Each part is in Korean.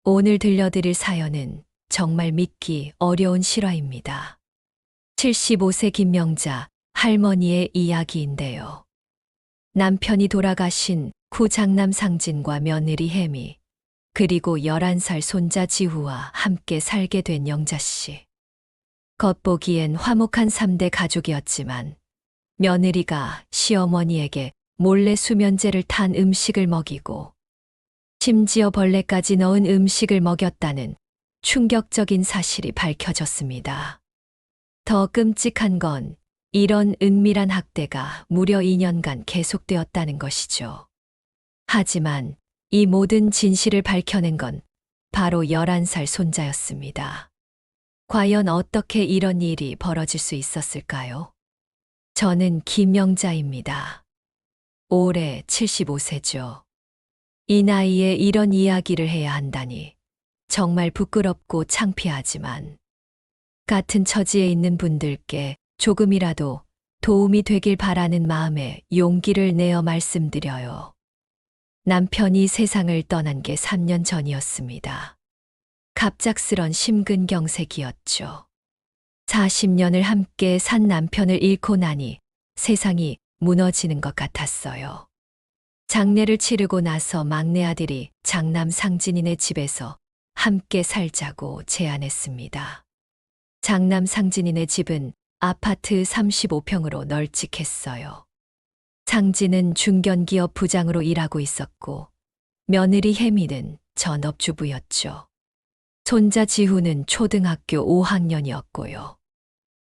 오늘 들려드릴 사연은 정말 믿기 어려운 실화입니다. 75세 김명자 할머니의 이야기인데요. 남편이 돌아가신 후 장남 상진과 며느리 혜미, 그리고 11살 손자 지후와 함께 살게 된 영자 씨. 겉보기엔 화목한 3대 가족이었지만 며느리가 시어머니에게 몰래 수면제를 탄 음식을 먹이고 심지어 벌레까지 넣은 음식을 먹였다는 충격적인 사실이 밝혀졌습니다. 더 끔찍한 건 이런 은밀한 학대가 무려 2년간 계속되었다는 것이죠. 하지만 이 모든 진실을 밝혀낸 건 바로 11살 손자였습니다. 과연 어떻게 이런 일이 벌어질 수 있었을까요? 저는 김영자입니다. 올해 75세죠. 이 나이에 이런 이야기를 해야 한다니 정말 부끄럽고 창피하지만 같은 처지에 있는 분들께 조금이라도 도움이 되길 바라는 마음에 용기를 내어 말씀드려요. 남편이 세상을 떠난 게 3년 전이었습니다. 갑작스런 심근경색이었죠. 40년을 함께 산 남편을 잃고 나니 세상이 무너지는 것 같았어요. 장례를 치르고 나서 막내 아들이 장남 상진이네 집에서 함께 살자고 제안했습니다. 장남 상진이네 집은 아파트 35평으로 널찍했어요. 상진은 중견기업 부장으로 일하고 있었고 며느리 혜미는 전업주부였죠. 손자 지후는 초등학교 5학년이었고요.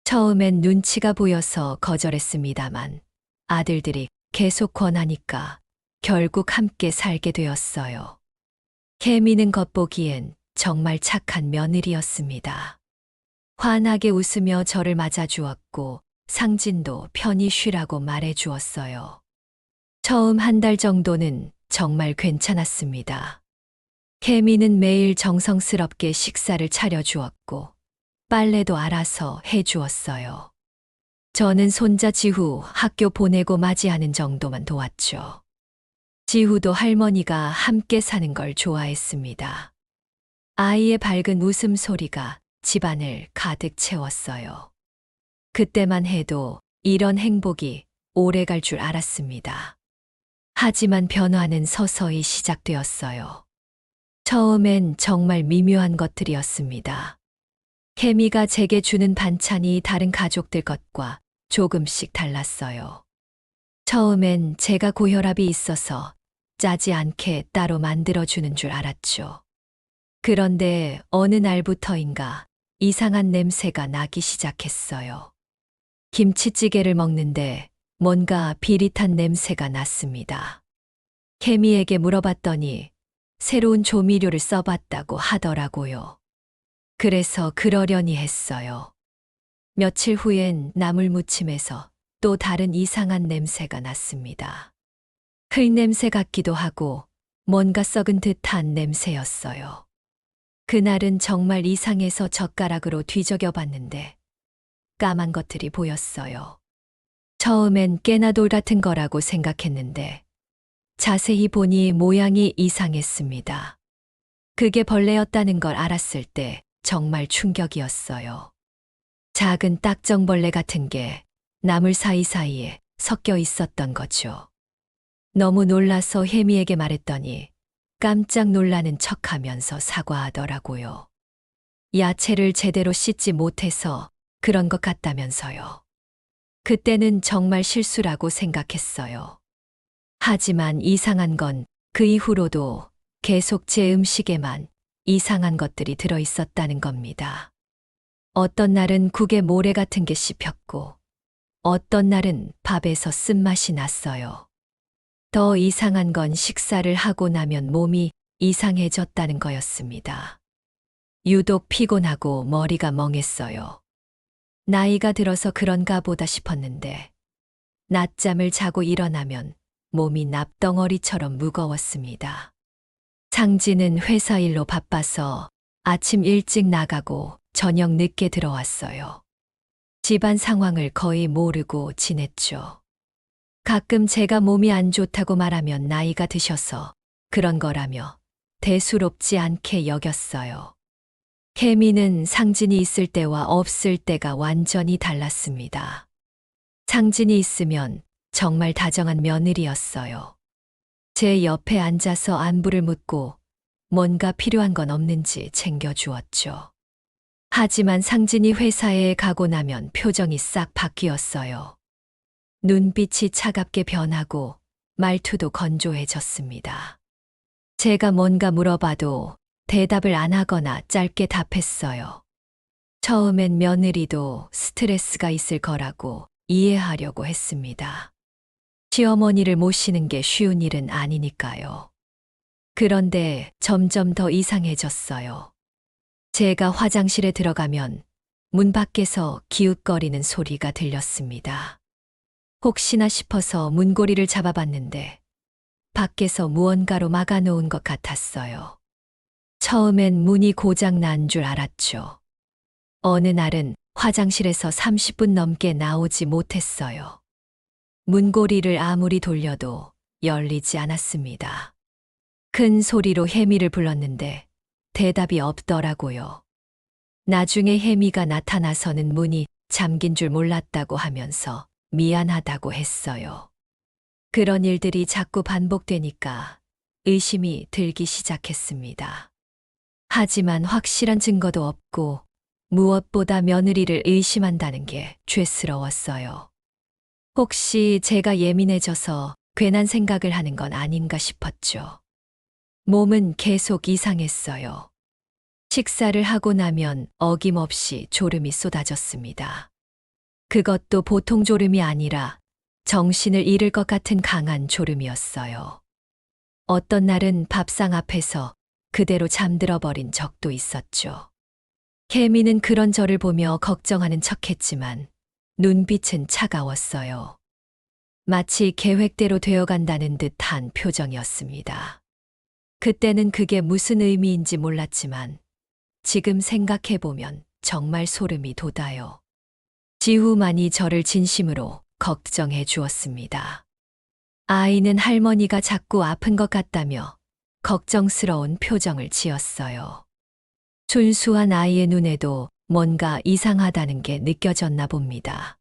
처음엔 눈치가 보여서 거절했습니다만 아들들이 계속 권하니까 결국 함께 살게 되었어요. 혜미는 겉보기엔 정말 착한 며느리였습니다. 환하게 웃으며 저를 맞아주었고 상진도 편히 쉬라고 말해주었어요. 처음 한 달 정도는 정말 괜찮았습니다. 혜미는 매일 정성스럽게 식사를 차려주었고 빨래도 알아서 해주었어요. 저는 손자 지후 학교 보내고 맞이하는 정도만 도왔죠. 지후도 할머니가 함께 사는 걸 좋아했습니다. 아이의 밝은 웃음소리가 집안을 가득 채웠어요. 그때만 해도 이런 행복이 오래 갈 줄 알았습니다. 하지만 변화는 서서히 시작되었어요. 처음엔 정말 미묘한 것들이었습니다. 혜미가 제게 주는 반찬이 다른 가족들 것과 조금씩 달랐어요. 처음엔 제가 고혈압이 있어서 짜지 않게 따로 만들어주는 줄 알았죠. 그런데 어느 날부터인가 이상한 냄새가 나기 시작했어요. 김치찌개를 먹는데 뭔가 비릿한 냄새가 났습니다. 혜미에게 물어봤더니 새로운 조미료를 써봤다고 하더라고요. 그래서 그러려니 했어요. 며칠 후엔 나물무침에서 또 다른 이상한 냄새가 났습니다. 흙냄새 같기도 하고 뭔가 썩은 듯한 냄새였어요. 그날은 정말 이상해서 젓가락으로 뒤적여 봤는데 까만 것들이 보였어요. 처음엔 깨나 돌 같은 거라고 생각했는데 자세히 보니 모양이 이상했습니다. 그게 벌레였다는 걸 알았을 때 정말 충격이었어요. 작은 딱정벌레 같은 게 나물 사이사이에 섞여 있었던 거죠. 너무 놀라서 혜미에게 말했더니 깜짝 놀라는 척하면서 사과하더라고요. 야채를 제대로 씻지 못해서 그런 것 같다면서요. 그때는 정말 실수라고 생각했어요. 하지만 이상한 건 그 이후로도 계속 제 음식에만 이상한 것들이 들어 있었다는 겁니다. 어떤 날은 국에 모래 같은 게 씹혔고 어떤 날은 밥에서 쓴맛이 났어요. 더 이상한 건 식사를 하고 나면 몸이 이상해졌다는 거였습니다. 유독 피곤하고 머리가 멍했어요. 나이가 들어서 그런가 보다 싶었는데 낮잠을 자고 일어나면 몸이 납덩어리처럼 무거웠습니다. 상진은 회사 일로 바빠서 아침 일찍 나가고 저녁 늦게 들어왔어요. 집안 상황을 거의 모르고 지냈죠. 가끔 제가 몸이 안 좋다고 말하면 나이가 드셔서 그런 거라며 대수롭지 않게 여겼어요. 혜미는 상진이 있을 때와 없을 때가 완전히 달랐습니다. 상진이 있으면 정말 다정한 며느리였어요. 제 옆에 앉아서 안부를 묻고 뭔가 필요한 건 없는지 챙겨주었죠. 하지만 상진이 회사에 가고 나면 표정이 싹 바뀌었어요. 눈빛이 차갑게 변하고 말투도 건조해졌습니다. 제가 뭔가 물어봐도 대답을 안 하거나 짧게 답했어요. 처음엔 며느리도 스트레스가 있을 거라고 이해하려고 했습니다. 시어머니를 모시는 게 쉬운 일은 아니니까요. 그런데 점점 더 이상해졌어요. 제가 화장실에 들어가면 문 밖에서 기웃거리는 소리가 들렸습니다. 혹시나 싶어서 문고리를 잡아봤는데 밖에서 무언가로 막아놓은 것 같았어요. 처음엔 문이 고장 난 줄 알았죠. 어느 날은 화장실에서 30분 넘게 나오지 못했어요. 문고리를 아무리 돌려도 열리지 않았습니다. 큰 소리로 혜미를 불렀는데 대답이 없더라고요. 나중에 혜미가 나타나서는 문이 잠긴 줄 몰랐다고 하면서 미안하다고 했어요. 그런 일들이 자꾸 반복되니까 의심이 들기 시작했습니다. 하지만 확실한 증거도 없고 무엇보다 며느리를 의심한다는 게 죄스러웠어요. 혹시 제가 예민해져서 괜한 생각을 하는 건 아닌가 싶었죠. 몸은 계속 이상했어요. 식사를 하고 나면 어김없이 졸음이 쏟아졌습니다. 그것도 보통 졸음이 아니라 정신을 잃을 것 같은 강한 졸음이었어요. 어떤 날은 밥상 앞에서 그대로 잠들어 버린 적도 있었죠. 혜미는 그런 저를 보며 걱정하는 척했지만 눈빛은 차가웠어요. 마치 계획대로 되어간다는 듯한 표정이었습니다. 그때는 그게 무슨 의미인지 몰랐지만 지금 생각해보면 정말 소름이 돋아요. 지후만이 저를 진심으로 걱정해 주었습니다. 아이는 할머니가 자꾸 아픈 것 같다며 걱정스러운 표정을 지었어요. 순수한 아이의 눈에도 뭔가 이상하다는 게 느껴졌나 봅니다.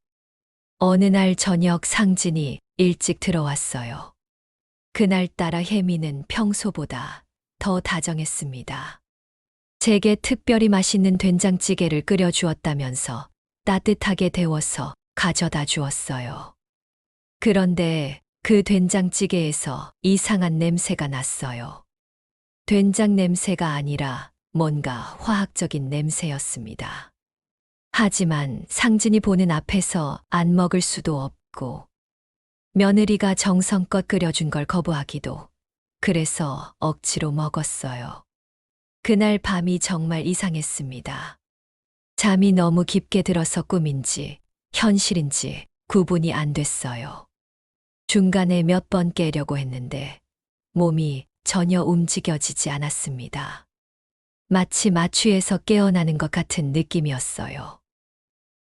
어느 날 저녁 상진이 일찍 들어왔어요. 그날따라 혜미는 평소보다 더 다정했습니다. 제게 특별히 맛있는 된장찌개를 끓여주었다면서 따뜻하게 데워서 가져다 주었어요. 그런데 그 된장찌개에서 이상한 냄새가 났어요. 된장 냄새가 아니라 뭔가 화학적인 냄새였습니다. 하지만 상진이 보는 앞에서 안 먹을 수도 없고 며느리가 정성껏 끓여준 걸 거부하기도 그래서 억지로 먹었어요. 그날 밤이 정말 이상했습니다. 잠이 너무 깊게 들어서 꿈인지 현실인지 구분이 안 됐어요. 중간에 몇 번 깨려고 했는데 몸이 전혀 움직여지지 않았습니다. 마치 마취에서 깨어나는 것 같은 느낌이었어요.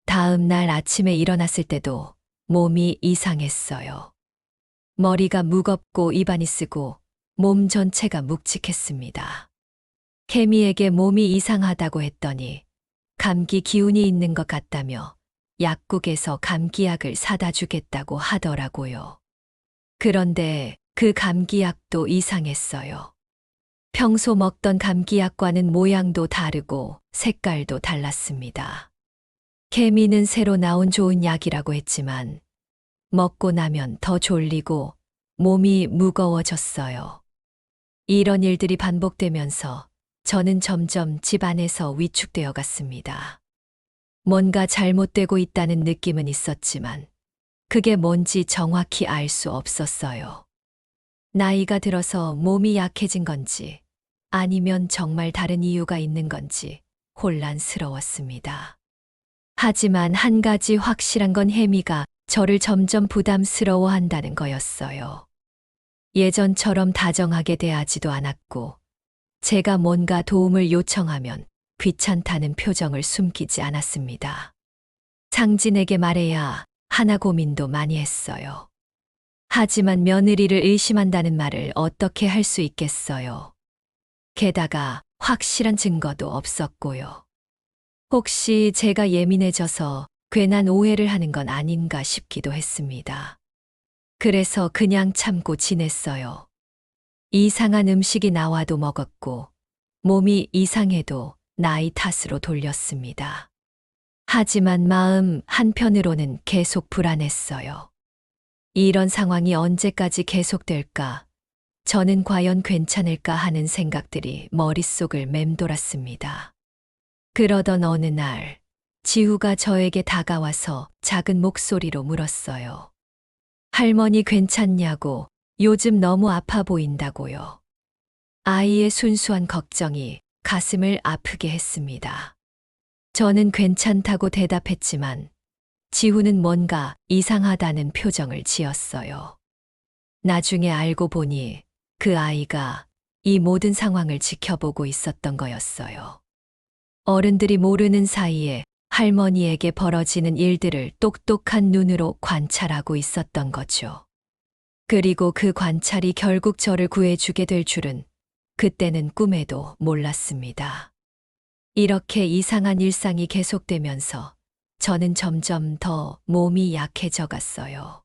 다음 날 아침에 일어났을 때도 몸이 이상했어요. 머리가 무겁고 입안이 쓰고 몸 전체가 묵직했습니다. 혜미에게 몸이 이상하다고 했더니 감기 기운이 있는 것 같다며 약국에서 감기약을 사다 주겠다고 하더라고요. 그런데 그 감기약도 이상했어요. 평소 먹던 감기약과는 모양도 다르고 색깔도 달랐습니다. 혜미는 새로 나온 좋은 약이라고 했지만 먹고 나면 더 졸리고 몸이 무거워졌어요. 이런 일들이 반복되면서 저는 점점 집 안에서 위축되어 갔습니다. 뭔가 잘못되고 있다는 느낌은 있었지만 그게 뭔지 정확히 알 수 없었어요. 나이가 들어서 몸이 약해진 건지 아니면 정말 다른 이유가 있는 건지 혼란스러웠습니다. 하지만 한 가지 확실한 건 혜미가 저를 점점 부담스러워한다는 거였어요. 예전처럼 다정하게 대하지도 않았고 제가 뭔가 도움을 요청하면 귀찮다는 표정을 숨기지 않았습니다. 상진에게 말해야 하나 고민도 많이 했어요. 하지만 며느리를 의심한다는 말을 어떻게 할 수 있겠어요. 게다가 확실한 증거도 없었고요. 혹시 제가 예민해져서 괜한 오해를 하는 건 아닌가 싶기도 했습니다. 그래서 그냥 참고 지냈어요. 이상한 음식이 나와도 먹었고, 몸이 이상해도 나이 탓으로 돌렸습니다. 하지만 마음 한편으로는 계속 불안했어요. 이런 상황이 언제까지 계속될까? 저는 과연 괜찮을까 하는 생각들이 머릿속을 맴돌았습니다. 그러던 어느 날, 지우가 저에게 다가와서 작은 목소리로 물었어요. 할머니 괜찮냐고, 요즘 너무 아파 보인다고요. 아이의 순수한 걱정이 가슴을 아프게 했습니다. 저는 괜찮다고 대답했지만 지우는 뭔가 이상하다는 표정을 지었어요. 나중에 알고 보니 그 아이가 이 모든 상황을 지켜보고 있었던 거였어요. 어른들이 모르는 사이에 할머니에게 벌어지는 일들을 똑똑한 눈으로 관찰하고 있었던 거죠. 그리고 그 관찰이 결국 저를 구해주게 될 줄은 그때는 꿈에도 몰랐습니다. 이렇게 이상한 일상이 계속되면서 저는 점점 더 몸이 약해져 갔어요.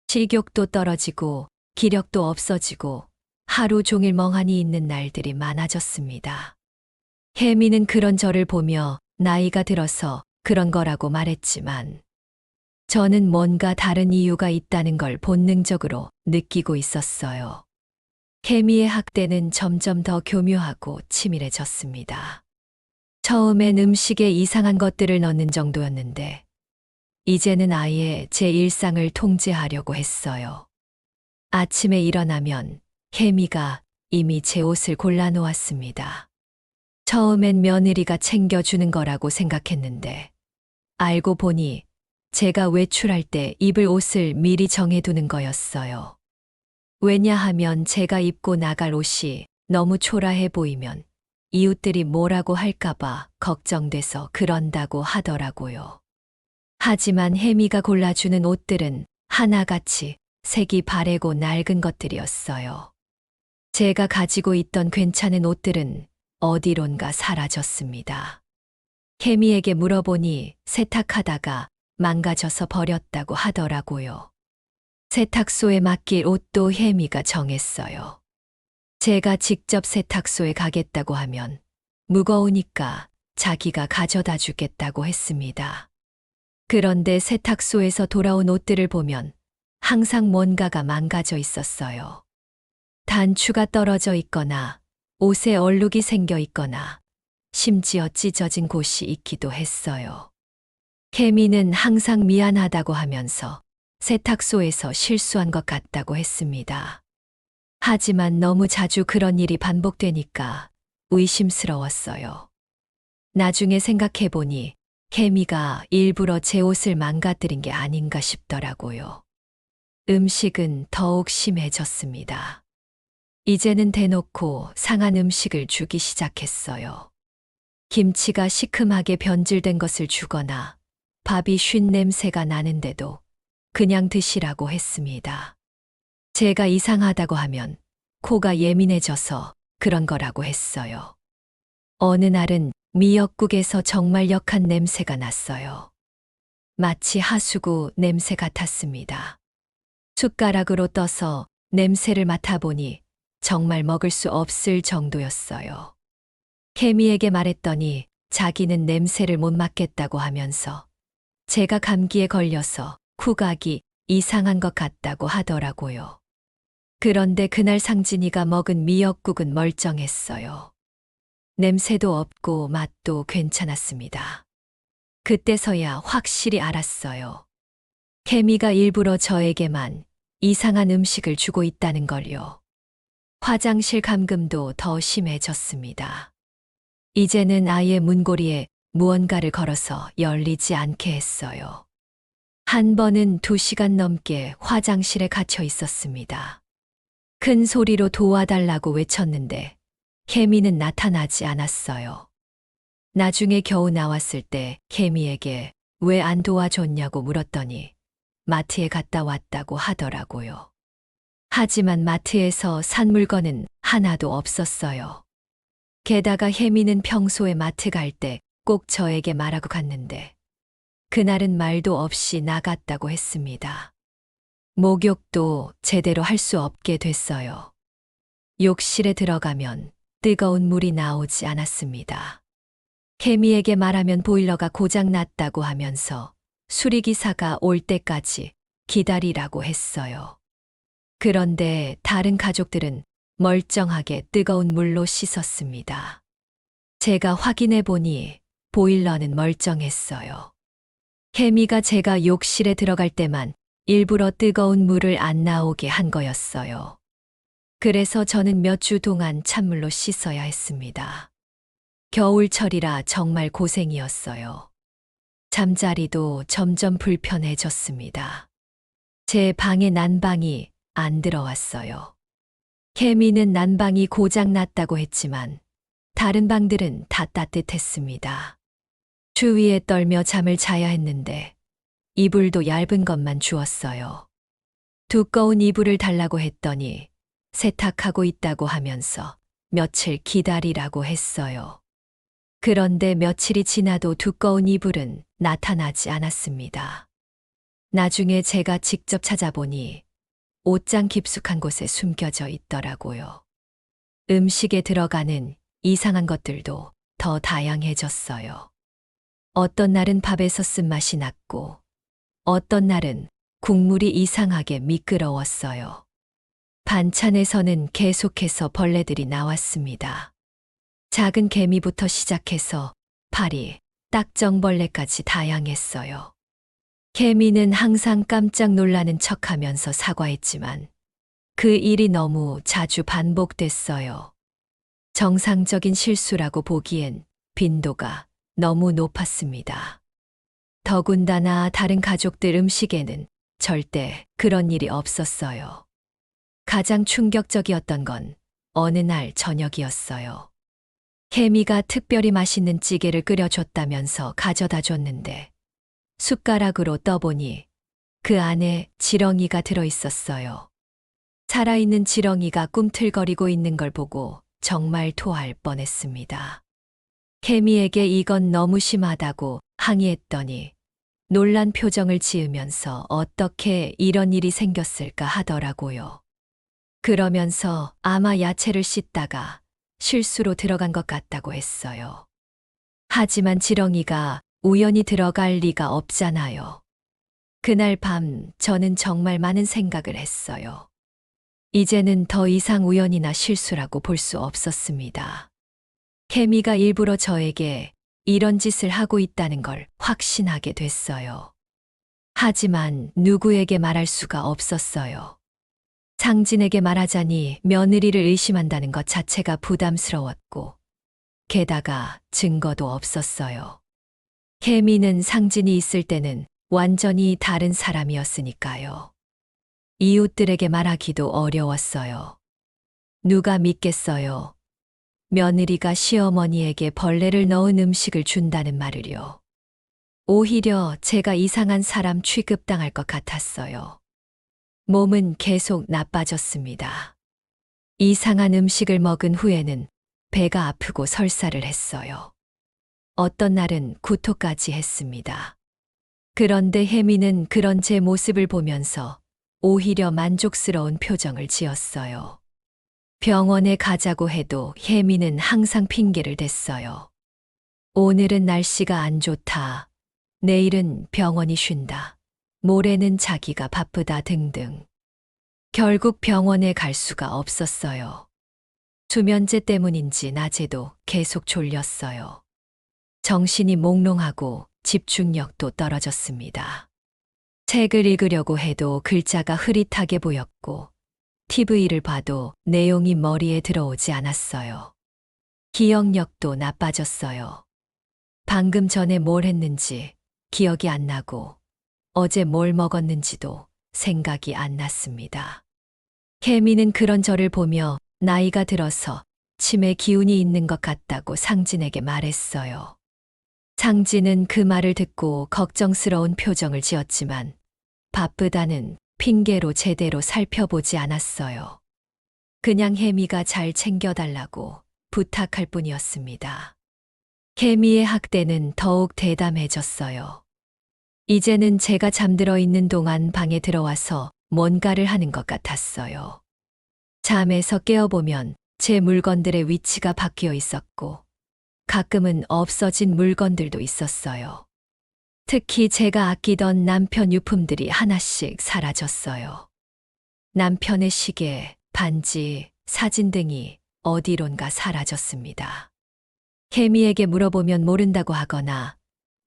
식욕도 떨어지고 기력도 없어지고 하루 종일 멍하니 있는 날들이 많아졌습니다. 혜미는 그런 저를 보며 나이가 들어서 그런 거라고 말했지만 저는 뭔가 다른 이유가 있다는 걸 본능적으로 느끼고 있었어요. 혜미의 학대는 점점 더 교묘하고 치밀해졌습니다. 처음엔 음식에 이상한 것들을 넣는 정도였는데 이제는 아예 제 일상을 통제하려고 했어요. 아침에 일어나면 혜미가 이미 제 옷을 골라놓았습니다. 처음엔 며느리가 챙겨주는 거라고 생각했는데 알고 보니 제가 외출할 때 입을 옷을 미리 정해두는 거였어요. 왜냐하면 제가 입고 나갈 옷이 너무 초라해 보이면 이웃들이 뭐라고 할까봐 걱정돼서 그런다고 하더라고요. 하지만 혜미가 골라주는 옷들은 하나같이 색이 바래고 낡은 것들이었어요. 제가 가지고 있던 괜찮은 옷들은 어디론가 사라졌습니다. 혜미에게 물어보니 세탁하다가 망가져서 버렸다고 하더라고요. 세탁소에 맡길 옷도 혜미가 정했어요. 제가 직접 세탁소에 가겠다고 하면 무거우니까 자기가 가져다 주겠다고 했습니다. 그런데 세탁소에서 돌아온 옷들을 보면 항상 뭔가가 망가져 있었어요. 단추가 떨어져 있거나 옷에 얼룩이 생겨 있거나 심지어 찢어진 곳이 있기도 했어요. 혜미는 항상 미안하다고 하면서 세탁소에서 실수한 것 같다고 했습니다. 하지만 너무 자주 그런 일이 반복되니까 의심스러웠어요. 나중에 생각해보니 혜미가 일부러 제 옷을 망가뜨린 게 아닌가 싶더라고요. 음식은 더욱 심해졌습니다. 이제는 대놓고 상한 음식을 주기 시작했어요. 김치가 시큼하게 변질된 것을 주거나 밥이 쉰 냄새가 나는데도 그냥 드시라고 했습니다. 제가 이상하다고 하면 코가 예민해져서 그런 거라고 했어요. 어느 날은 미역국에서 정말 역한 냄새가 났어요. 마치 하수구 냄새 같았습니다. 숟가락으로 떠서 냄새를 맡아보니 정말 먹을 수 없을 정도였어요. 혜미에게 말했더니 자기는 냄새를 못 맡겠다고 하면서 제가 감기에 걸려서 후각이 이상한 것 같다고 하더라고요. 그런데 그날 상진이가 먹은 미역국은 멀쩡했어요. 냄새도 없고 맛도 괜찮았습니다. 그때서야 확실히 알았어요. 혜미가 일부러 저에게만 이상한 음식을 주고 있다는 걸요. 화장실 감금도 더 심해졌습니다. 이제는 아예 문고리에 무언가를 걸어서 열리지 않게 했어요. 한 번은 2시간 넘게 화장실에 갇혀 있었습니다. 큰 소리로 도와달라고 외쳤는데 혜미는 나타나지 않았어요. 나중에 겨우 나왔을 때 혜미에게 왜 안 도와줬냐고 물었더니 마트에 갔다 왔다고 하더라고요. 하지만 마트에서 산 물건은 하나도 없었어요. 게다가 혜미는 평소에 마트 갈 때 꼭 저에게 말하고 갔는데 그날은 말도 없이 나갔다고 했습니다. 목욕도 제대로 할 수 없게 됐어요. 욕실에 들어가면 뜨거운 물이 나오지 않았습니다. 혜미에게 말하면 보일러가 고장 났다고 하면서 수리기사가 올 때까지 기다리라고 했어요. 그런데 다른 가족들은 멀쩡하게 뜨거운 물로 씻었습니다. 제가 확인해 보니 보일러는 멀쩡했어요. 혜미가 제가 욕실에 들어갈 때만 일부러 뜨거운 물을 안 나오게 한 거였어요. 그래서 저는 몇 주 동안 찬물로 씻어야 했습니다. 겨울철이라 정말 고생이었어요. 잠자리도 점점 불편해졌습니다. 제 방에 난방이 안 들어왔어요. 혜미는 난방이 고장 났다고 했지만 다른 방들은 다 따뜻했습니다. 추위에 떨며 잠을 자야 했는데 이불도 얇은 것만 주었어요. 두꺼운 이불을 달라고 했더니 세탁하고 있다고 하면서 며칠 기다리라고 했어요. 그런데 며칠이 지나도 두꺼운 이불은 나타나지 않았습니다. 나중에 제가 직접 찾아보니 옷장 깊숙한 곳에 숨겨져 있더라고요. 음식에 들어가는 이상한 것들도 더 다양해졌어요. 어떤 날은 밥에서 쓴맛이 났고, 어떤 날은 국물이 이상하게 미끄러웠어요. 반찬에서는 계속해서 벌레들이 나왔습니다. 작은 개미부터 시작해서 파리, 딱정벌레까지 다양했어요. 개미는 항상 깜짝 놀라는 척하면서 사과했지만 그 일이 너무 자주 반복됐어요. 정상적인 실수라고 보기엔 빈도가 너무 높았습니다. 더군다나 다른 가족들 음식에는 절대 그런 일이 없었어요. 가장 충격적이었던 건 어느 날 저녁이었어요. 혜미가 특별히 맛있는 찌개를 끓여줬다면서 가져다 줬는데 숟가락으로 떠보니 그 안에 지렁이가 들어있었어요. 살아있는 지렁이가 꿈틀거리고 있는 걸 보고 정말 토할 뻔했습니다. 혜미에게 이건 너무 심하다고 항의했더니 놀란 표정을 지으면서 어떻게 이런 일이 생겼을까 하더라고요. 그러면서 아마 야채를 씻다가 실수로 들어간 것 같다고 했어요. 하지만 지렁이가 우연히 들어갈 리가 없잖아요. 그날 밤 저는 정말 많은 생각을 했어요. 이제는 더 이상 우연이나 실수라고 볼 수 없었습니다. 혜미가 일부러 저에게 이런 짓을 하고 있다는 걸 확신하게 됐어요. 하지만 누구에게 말할 수가 없었어요. 상진에게 말하자니 며느리를 의심한다는 것 자체가 부담스러웠고, 게다가 증거도 없었어요. 혜미는 상진이 있을 때는 완전히 다른 사람이었으니까요. 이웃들에게 말하기도 어려웠어요. 누가 믿겠어요? 며느리가 시어머니에게 벌레를 넣은 음식을 준다는 말을요. 오히려 제가 이상한 사람 취급당할 것 같았어요. 몸은 계속 나빠졌습니다. 이상한 음식을 먹은 후에는 배가 아프고 설사를 했어요. 어떤 날은 구토까지 했습니다. 그런데 혜미는 그런 제 모습을 보면서 오히려 만족스러운 표정을 지었어요. 병원에 가자고 해도 혜미는 항상 핑계를 댔어요. 오늘은 날씨가 안 좋다. 내일은 병원이 쉰다. 모레는 자기가 바쁘다 등등. 결국 병원에 갈 수가 없었어요. 수면제 때문인지 낮에도 계속 졸렸어요. 정신이 몽롱하고 집중력도 떨어졌습니다. 책을 읽으려고 해도 글자가 흐릿하게 보였고, TV를 봐도 내용이 머리에 들어오지 않았어요. 기억력도 나빠졌어요. 방금 전에 뭘 했는지 기억이 안 나고, 어제 뭘 먹었는지도 생각이 안 났습니다. 혜미는 그런 저를 보며 나이가 들어서 치매 기운이 있는 것 같다고 상진에게 말했어요. 상진은 그 말을 듣고 걱정스러운 표정을 지었지만 바쁘다는 핑계로 제대로 살펴보지 않았어요. 그냥 혜미가 잘 챙겨달라고 부탁할 뿐이었습니다. 개미의 학대는 더욱 대담해졌어요. 이제는 제가 잠들어 있는 동안 방에 들어와서 뭔가를 하는 것 같았어요. 잠에서 깨어보면 제 물건들의 위치가 바뀌어 있었고, 가끔은 없어진 물건들도 있었어요. 특히 제가 아끼던 남편 유품들이 하나씩 사라졌어요. 남편의 시계, 반지, 사진 등이 어디론가 사라졌습니다. 개미에게 물어보면 모른다고 하거나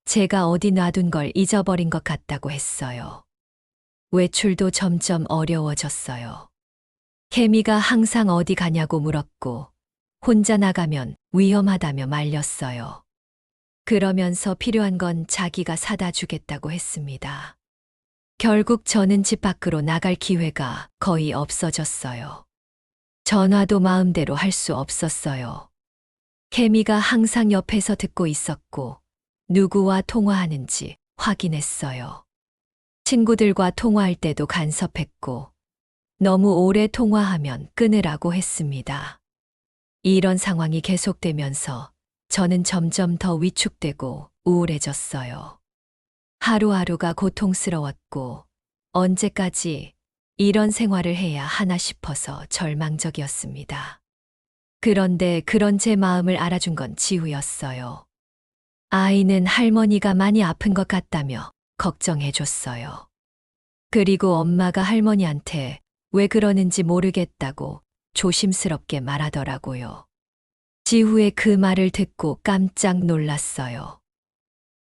제가 어디 놔둔 걸 잊어버린 것 같다고 했어요. 외출도 점점 어려워졌어요. 개미가 항상 어디 가냐고 물었고 혼자 나가면 위험하다며 말렸어요. 그러면서 필요한 건 자기가 사다 주겠다고 했습니다. 결국 저는 집 밖으로 나갈 기회가 거의 없어졌어요. 전화도 마음대로 할 수 없었어요. 개미가 항상 옆에서 듣고 있었고 누구와 통화하는지 확인했어요. 친구들과 통화할 때도 간섭했고 너무 오래 통화하면 끊으라고 했습니다. 이런 상황이 계속되면서 저는 점점 더 위축되고 우울해졌어요. 하루하루가 고통스러웠고 언제까지 이런 생활을 해야 하나 싶어서 절망적이었습니다. 그런데 그런 제 마음을 알아준 건 지우였어요. 아이는 할머니가 많이 아픈 것 같다며 걱정해줬어요. 그리고 엄마가 할머니한테 왜 그러는지 모르겠다고 조심스럽게 말하더라고요. 지후의 그 말을 듣고 깜짝 놀랐어요.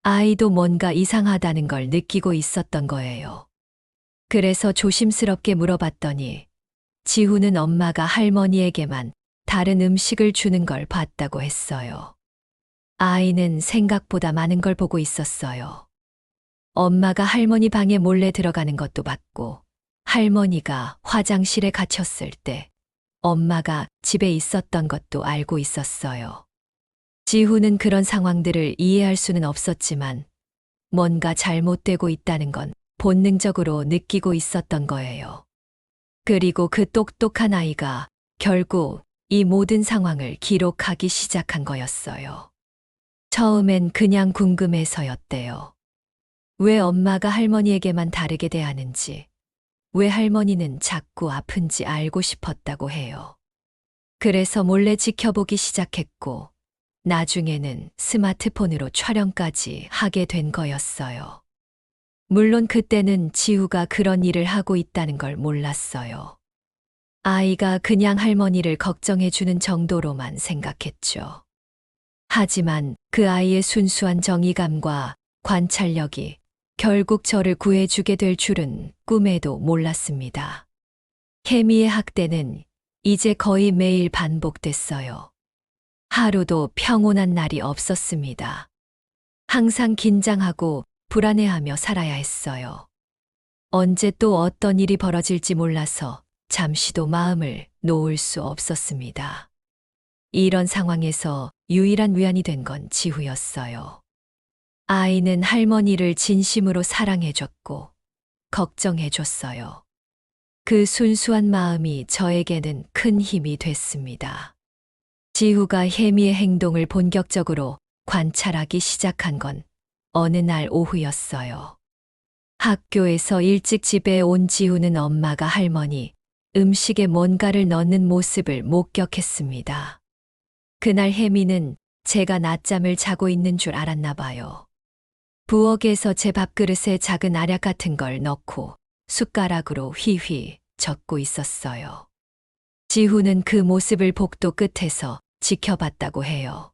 아이도 뭔가 이상하다는 걸 느끼고 있었던 거예요. 그래서 조심스럽게 물어봤더니 지후는 엄마가 할머니에게만 다른 음식을 주는 걸 봤다고 했어요. 아이는 생각보다 많은 걸 보고 있었어요. 엄마가 할머니 방에 몰래 들어가는 것도 봤고, 할머니가 화장실에 갇혔을 때 엄마가 집에 있었던 것도 알고 있었어요. 지후는 그런 상황들을 이해할 수는 없었지만 뭔가 잘못되고 있다는 건 본능적으로 느끼고 있었던 거예요. 그리고 그 똑똑한 아이가 결국 이 모든 상황을 기록하기 시작한 거였어요. 처음엔 그냥 궁금해서였대요. 왜 엄마가 할머니에게만 다르게 대하는지, 왜 할머니는 자꾸 아픈지 알고 싶었다고 해요. 그래서 몰래 지켜보기 시작했고, 나중에는 스마트폰으로 촬영까지 하게 된 거였어요. 물론 그때는 지우가 그런 일을 하고 있다는 걸 몰랐어요. 아이가 그냥 할머니를 걱정해주는 정도로만 생각했죠. 하지만 그 아이의 순수한 정의감과 관찰력이 결국 저를 구해주게 될 줄은 꿈에도 몰랐습니다. 개미의 학대는 이제 거의 매일 반복됐어요. 하루도 평온한 날이 없었습니다. 항상 긴장하고 불안해하며 살아야 했어요. 언제 또 어떤 일이 벌어질지 몰라서 잠시도 마음을 놓을 수 없었습니다. 이런 상황에서 유일한 위안이 된 건 지후였어요. 아이는 할머니를 진심으로 사랑해줬고 걱정해줬어요. 그 순수한 마음이 저에게는 큰 힘이 됐습니다. 지후가 혜미의 행동을 본격적으로 관찰하기 시작한 건 어느 날 오후였어요. 학교에서 일찍 집에 온 지후는 엄마가 할머니 음식에 뭔가를 넣는 모습을 목격했습니다. 그날 혜미는 제가 낮잠을 자고 있는 줄 알았나 봐요. 부엌에서 제 밥그릇에 작은 알약 같은 걸 넣고 숟가락으로 휘휘 젓고 있었어요. 지후는 그 모습을 복도 끝에서 지켜봤다고 해요.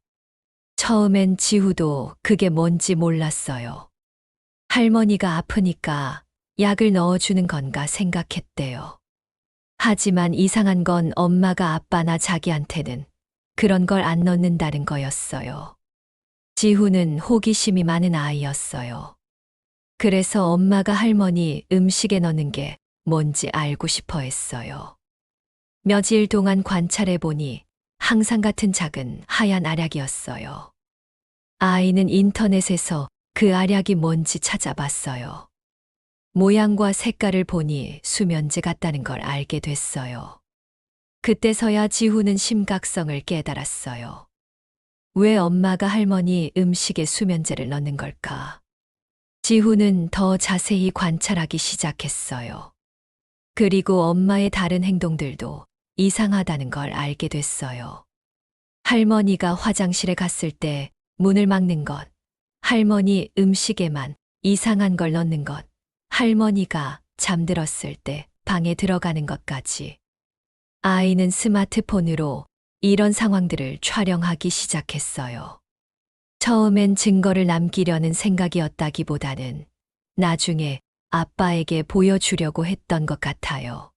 처음엔 지후도 그게 뭔지 몰랐어요. 할머니가 아프니까 약을 넣어주는 건가 생각했대요. 하지만 이상한 건 엄마가 아빠나 자기한테는 그런 걸 안 넣는다는 거였어요. 지후는 호기심이 많은 아이였어요. 그래서 엄마가 할머니 음식에 넣는 게 뭔지 알고 싶어 했어요. 며칠 동안 관찰해 보니 항상 같은 작은 하얀 알약이었어요. 아이는 인터넷에서 그 알약이 뭔지 찾아봤어요. 모양과 색깔을 보니 수면제 같다는 걸 알게 됐어요. 그때서야 지훈은 심각성을 깨달았어요. 왜 엄마가 할머니 음식에 수면제를 넣는 걸까? 지훈은 더 자세히 관찰하기 시작했어요. 그리고 엄마의 다른 행동들도 이상하다는 걸 알게 됐어요. 할머니가 화장실에 갔을 때 문을 막는 것, 할머니 음식에만 이상한 걸 넣는 것, 할머니가 잠들었을 때 방에 들어가는 것까지. 아이는 스마트폰으로 이런 상황들을 촬영하기 시작했어요. 처음엔 증거를 남기려는 생각이었다기보다는 나중에 아빠에게 보여주려고 했던 것 같아요.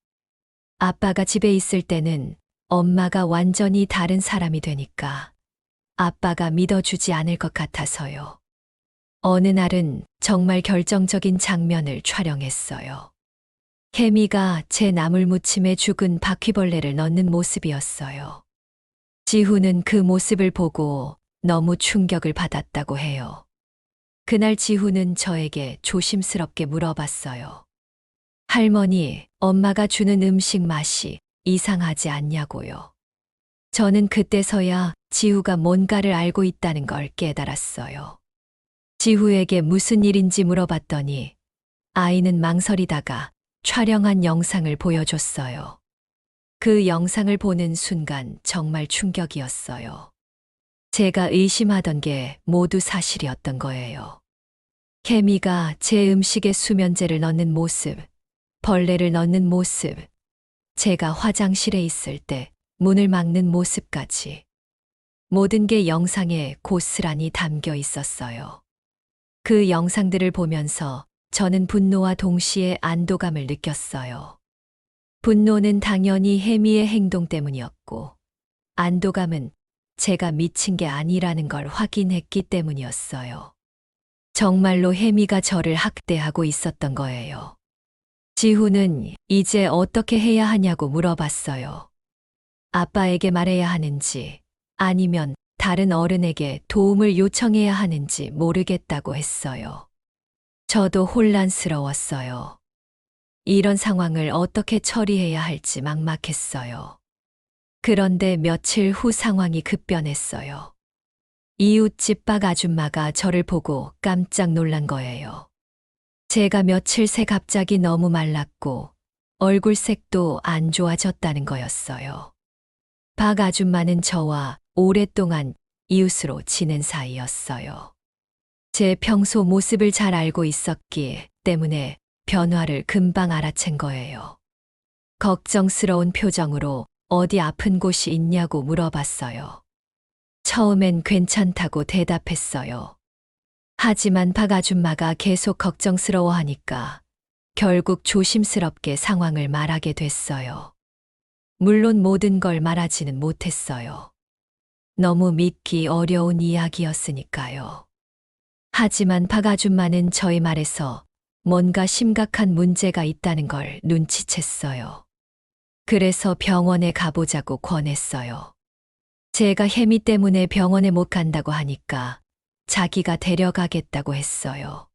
아빠가 집에 있을 때는 엄마가 완전히 다른 사람이 되니까 아빠가 믿어주지 않을 것 같아서요. 어느 날은 정말 결정적인 장면을 촬영했어요. 케미가 제 나물무침에 죽은 바퀴벌레를 넣는 모습이었어요. 지훈은 그 모습을 보고 너무 충격을 받았다고 해요. 그날 지훈은 저에게 조심스럽게 물어봤어요. 할머니, 엄마가 주는 음식 맛이 이상하지 않냐고요. 저는 그때서야 지우가 뭔가를 알고 있다는 걸 깨달았어요. 지후에게 무슨 일인지 물어봤더니 아이는 망설이다가 촬영한 영상을 보여줬어요. 그 영상을 보는 순간 정말 충격이었어요. 제가 의심하던 게 모두 사실이었던 거예요. 케미가 제 음식에 수면제를 넣는 모습, 벌레를 넣는 모습, 제가 화장실에 있을 때 문을 막는 모습까지. 모든 게 영상에 고스란히 담겨 있었어요. 그 영상들을 보면서 저는 분노와 동시에 안도감을 느꼈어요. 분노는 당연히 혜미의 행동 때문이었고, 안도감은 제가 미친 게 아니라는 걸 확인했기 때문이었어요. 정말로 혜미가 저를 학대하고 있었던 거예요. 지훈은 이제 어떻게 해야 하냐고 물어봤어요. 아빠에게 말해야 하는지 아니면 다른 어른에게 도움을 요청해야 하는지 모르겠다고 했어요. 저도 혼란스러웠어요. 이런 상황을 어떻게 처리해야 할지 막막했어요. 그런데 며칠 후 상황이 급변했어요. 이웃집 박 아줌마가 저를 보고 깜짝 놀란 거예요. 제가 며칠 새 갑자기 너무 말랐고 얼굴색도 안 좋아졌다는 거였어요. 박 아줌마는 저와 오랫동안 이웃으로 지낸 사이였어요. 제 평소 모습을 잘 알고 있었기 때문에 변화를 금방 알아챈 거예요. 걱정스러운 표정으로 어디 아픈 곳이 있냐고 물어봤어요. 처음엔 괜찮다고 대답했어요. 하지만 박 아줌마가 계속 걱정스러워하니까 결국 조심스럽게 상황을 말하게 됐어요. 물론 모든 걸 말하지는 못했어요. 너무 믿기 어려운 이야기였으니까요. 하지만 박 아줌마는 저의 말에서 뭔가 심각한 문제가 있다는 걸 눈치챘어요. 그래서 병원에 가보자고 권했어요. 제가 혜미 때문에 병원에 못 간다고 하니까 자기가 데려가겠다고 했어요.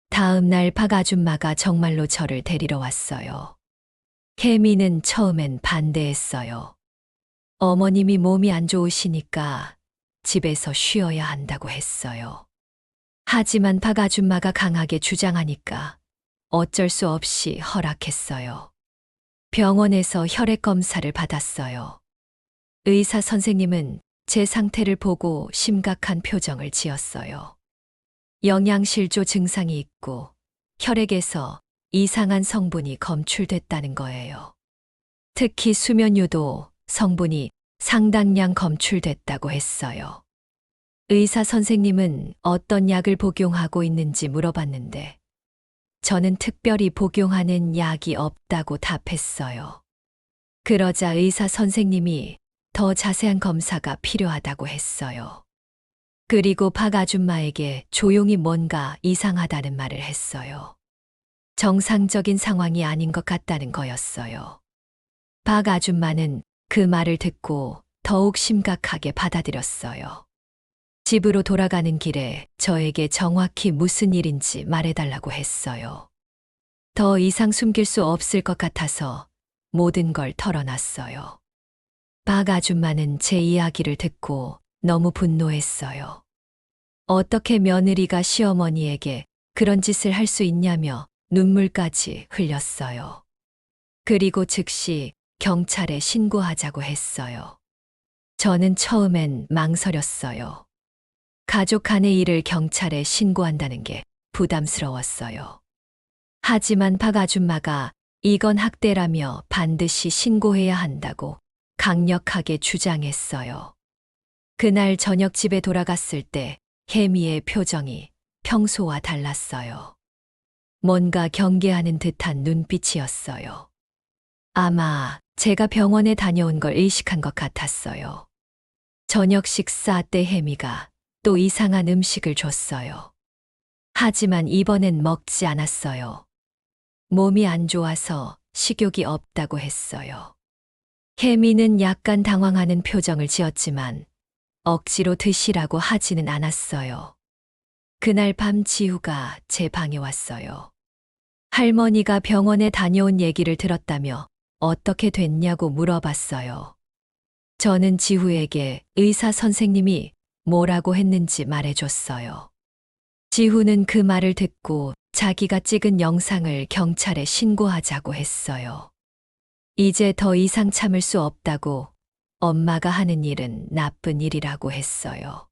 다음 날 박 아줌마가 정말로 저를 데리러 왔어요. 혜미는 처음엔 반대했어요. 어머님이 몸이 안 좋으시니까 집에서 쉬어야 한다고 했어요. 하지만 박 아줌마가 강하게 주장하니까 어쩔 수 없이 허락했어요. 병원에서 혈액 검사를 받았어요. 의사 선생님은 제 상태를 보고 심각한 표정을 지었어요. 영양실조 증상이 있고 혈액에서 이상한 성분이 검출됐다는 거예요. 특히 수면유도 성분이 상당량 검출됐다고 했어요. 의사 선생님은 어떤 약을 복용하고 있는지 물어봤는데 저는 특별히 복용하는 약이 없다고 답했어요. 그러자 의사 선생님이 더 자세한 검사가 필요하다고 했어요. 그리고 박 아줌마에게 조용히 뭔가 이상하다는 말을 했어요. 정상적인 상황이 아닌 것 같다는 거였어요. 박 아줌마는 그 말을 듣고 더욱 심각하게 받아들였어요. 집으로 돌아가는 길에 저에게 정확히 무슨 일인지 말해달라고 했어요. 더 이상 숨길 수 없을 것 같아서 모든 걸 털어놨어요. 박 아줌마는 제 이야기를 듣고 너무 분노했어요. 어떻게 며느리가 시어머니에게 그런 짓을 할 수 있냐며 눈물까지 흘렸어요. 그리고 즉시 경찰에 신고하자고 했어요. 저는 처음엔 망설였어요. 가족 간의 일을 경찰에 신고한다는 게 부담스러웠어요. 하지만 박 아줌마가 이건 학대라며 반드시 신고해야 한다고 강력하게 주장했어요. 그날 저녁 집에 돌아갔을 때 혜미의 표정이 평소와 달랐어요. 뭔가 경계하는 듯한 눈빛이었어요. 아마 제가 병원에 다녀온 걸 의식한 것 같았어요. 저녁 식사 때 혜미가 또 이상한 음식을 줬어요. 하지만 이번엔 먹지 않았어요. 몸이 안 좋아서 식욕이 없다고 했어요. 혜미는 약간 당황하는 표정을 지었지만 억지로 드시라고 하지는 않았어요. 그날 밤 지우가 제 방에 왔어요. 할머니가 병원에 다녀온 얘기를 들었다며 어떻게 됐냐고 물어봤어요. 저는 지후에게 의사 선생님이 뭐라고 했는지 말해줬어요. 지후는 그 말을 듣고 자기가 찍은 영상을 경찰에 신고하자고 했어요. 이제 더 이상 참을 수 없다고 엄마가 하는 일은 나쁜 일이라고 했어요.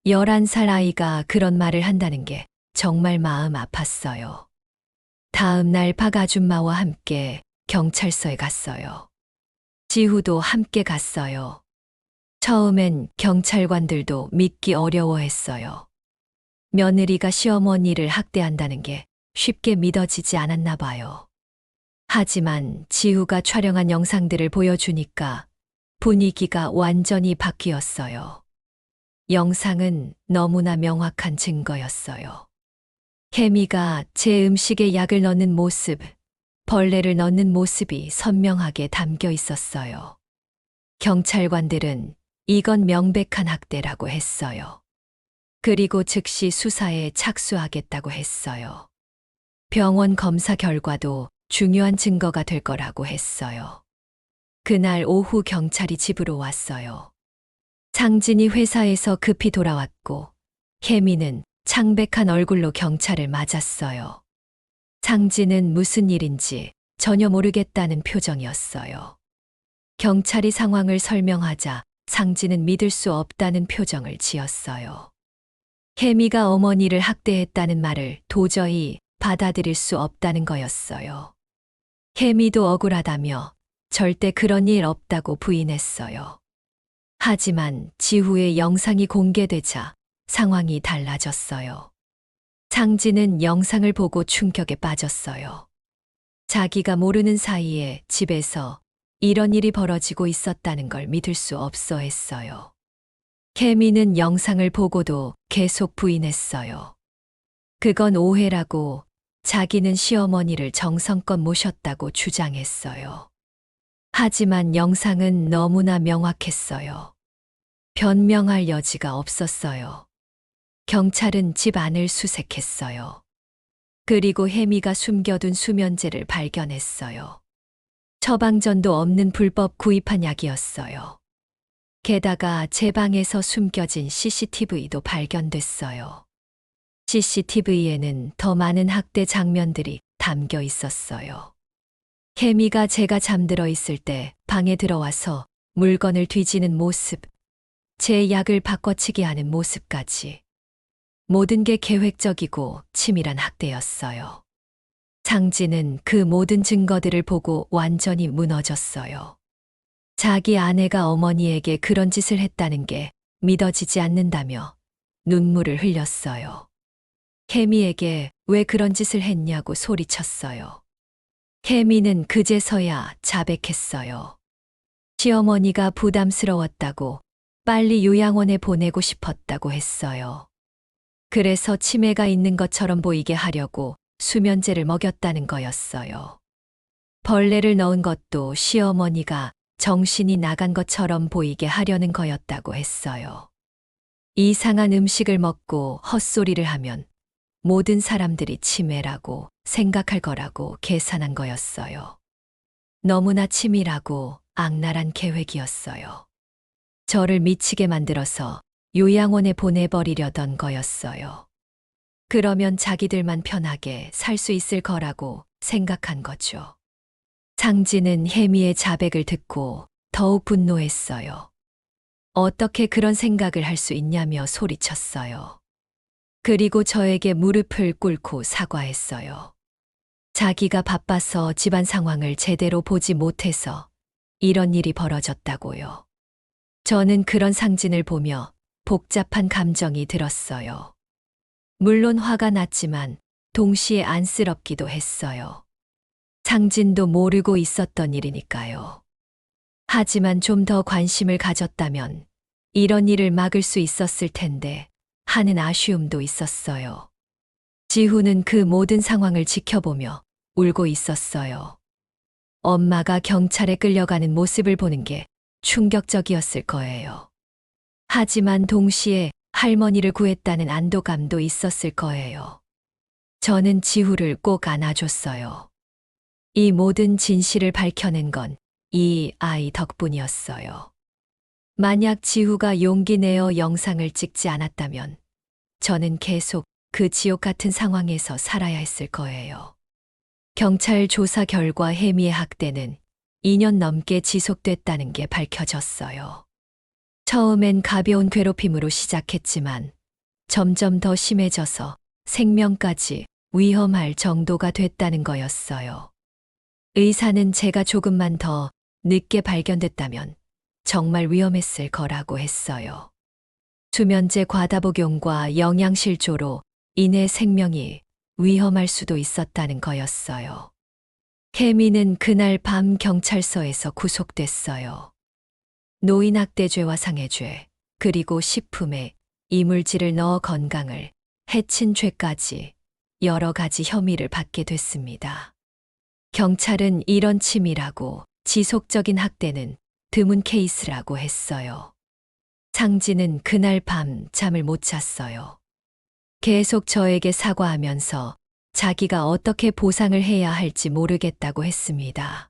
11살 아이가 그런 말을 한다는 게 정말 마음 아팠어요. 다음 날 박 아줌마와 함께 경찰서에 갔어요. 지후도 함께 갔어요. 처음엔 경찰관들도 믿기 어려워했어요. 며느리가 시어머니를 학대한다는 게 쉽게 믿어지지 않았나 봐요. 하지만 지후가 촬영한 영상들을 보여주니까 분위기가 완전히 바뀌었어요. 영상은 너무나 명확한 증거였어요. 혜미가 제 음식에 약을 넣는 모습, 벌레를 넣는 모습이 선명하게 담겨 있었어요. 경찰관들은 이건 명백한 학대라고 했어요. 그리고 즉시 수사에 착수하겠다고 했어요. 병원 검사 결과도 중요한 증거가 될 거라고 했어요. 그날 오후 경찰이 집으로 왔어요. 상진이 회사에서 급히 돌아왔고 혜미는 창백한 얼굴로 경찰을 맞았어요. 상진은 무슨 일인지 전혀 모르겠다는 표정이었어요. 경찰이 상황을 설명하자 상진은 믿을 수 없다는 표정을 지었어요. 혜미가 어머니를 학대했다는 말을 도저히 받아들일 수 없다는 거였어요. 혜미도 억울하다며 절대 그런 일 없다고 부인했어요. 하지만 지후의 영상이 공개되자 상황이 달라졌어요. 상진은 영상을 보고 충격에 빠졌어요. 자기가 모르는 사이에 집에서 이런 일이 벌어지고 있었다는 걸 믿을 수 없어 했어요. 혜미는 영상을 보고도 계속 부인했어요. 그건 오해라고 자기는 시어머니를 정성껏 모셨다고 주장했어요. 하지만 영상은 너무나 명확했어요. 변명할 여지가 없었어요. 경찰은 집 안을 수색했어요. 그리고 혜미가 숨겨둔 수면제를 발견했어요. 처방전도 없는 불법 구입한 약이었어요. 게다가 제 방에서 숨겨진 CCTV도 발견됐어요. CCTV에는 더 많은 학대 장면들이 담겨 있었어요. 혜미가 제가 잠들어 있을 때 방에 들어와서 물건을 뒤지는 모습, 제 약을 바꿔치기 하는 모습까지. 모든 게 계획적이고 치밀한 학대였어요. 상진은 그 모든 증거들을 보고 완전히 무너졌어요. 자기 아내가 어머니에게 그런 짓을 했다는 게 믿어지지 않는다며 눈물을 흘렸어요. 혜미에게 왜 그런 짓을 했냐고 소리쳤어요. 혜미는 그제서야 자백했어요. 시어머니가 부담스러웠다고 빨리 요양원에 보내고 싶었다고 했어요. 그래서 치매가 있는 것처럼 보이게 하려고 수면제를 먹였다는 거였어요. 벌레를 넣은 것도 시어머니가 정신이 나간 것처럼 보이게 하려는 거였다고 했어요. 이상한 음식을 먹고 헛소리를 하면 모든 사람들이 치매라고 생각할 거라고 계산한 거였어요. 너무나 치밀하고 악랄한 계획이었어요. 저를 미치게 만들어서 요양원에 보내버리려던 거였어요. 그러면 자기들만 편하게 살 수 있을 거라고 생각한 거죠. 상진은 혜미의 자백을 듣고 더욱 분노했어요. 어떻게 그런 생각을 할 수 있냐며 소리쳤어요. 그리고 저에게 무릎을 꿇고 사과했어요. 자기가 바빠서 집안 상황을 제대로 보지 못해서 이런 일이 벌어졌다고요. 저는 그런 상진을 보며 복잡한 감정이 들었어요. 물론 화가 났지만 동시에 안쓰럽기도 했어요. 상진도 모르고 있었던 일이니까요. 하지만 좀 더 관심을 가졌다면 이런 일을 막을 수 있었을 텐데 하는 아쉬움도 있었어요. 지후는 그 모든 상황을 지켜보며 울고 있었어요. 엄마가 경찰에 끌려가는 모습을 보는 게 충격적이었을 거예요. 하지만 동시에 할머니를 구했다는 안도감도 있었을 거예요. 저는 지후를 꼭 안아줬어요. 이 모든 진실을 밝혀낸 건 이 아이 덕분이었어요. 만약 지후가 용기 내어 영상을 찍지 않았다면 저는 계속 그 지옥 같은 상황에서 살아야 했을 거예요. 경찰 조사 결과 혜미의 학대는 2년 넘게 지속됐다는 게 밝혀졌어요. 처음엔 가벼운 괴롭힘으로 시작했지만 점점 더 심해져서 생명까지 위험할 정도가 됐다는 거였어요. 의사는 제가 조금만 더 늦게 발견됐다면 정말 위험했을 거라고 했어요. 수면제 과다 복용과 영양실조로 인해 생명이 위험할 수도 있었다는 거였어요. 혜미는 그날 밤 경찰서에서 구속됐어요. 노인학대죄와 상해죄, 그리고 식품에 이물질을 넣어 건강을 해친 죄까지 여러 가지 혐의를 받게 됐습니다. 경찰은 이런 치밀하고 지속적인 학대는 드문 케이스라고 했어요. 상진은 그날 밤 잠을 못 잤어요. 계속 저에게 사과하면서 자기가 어떻게 보상을 해야 할지 모르겠다고 했습니다.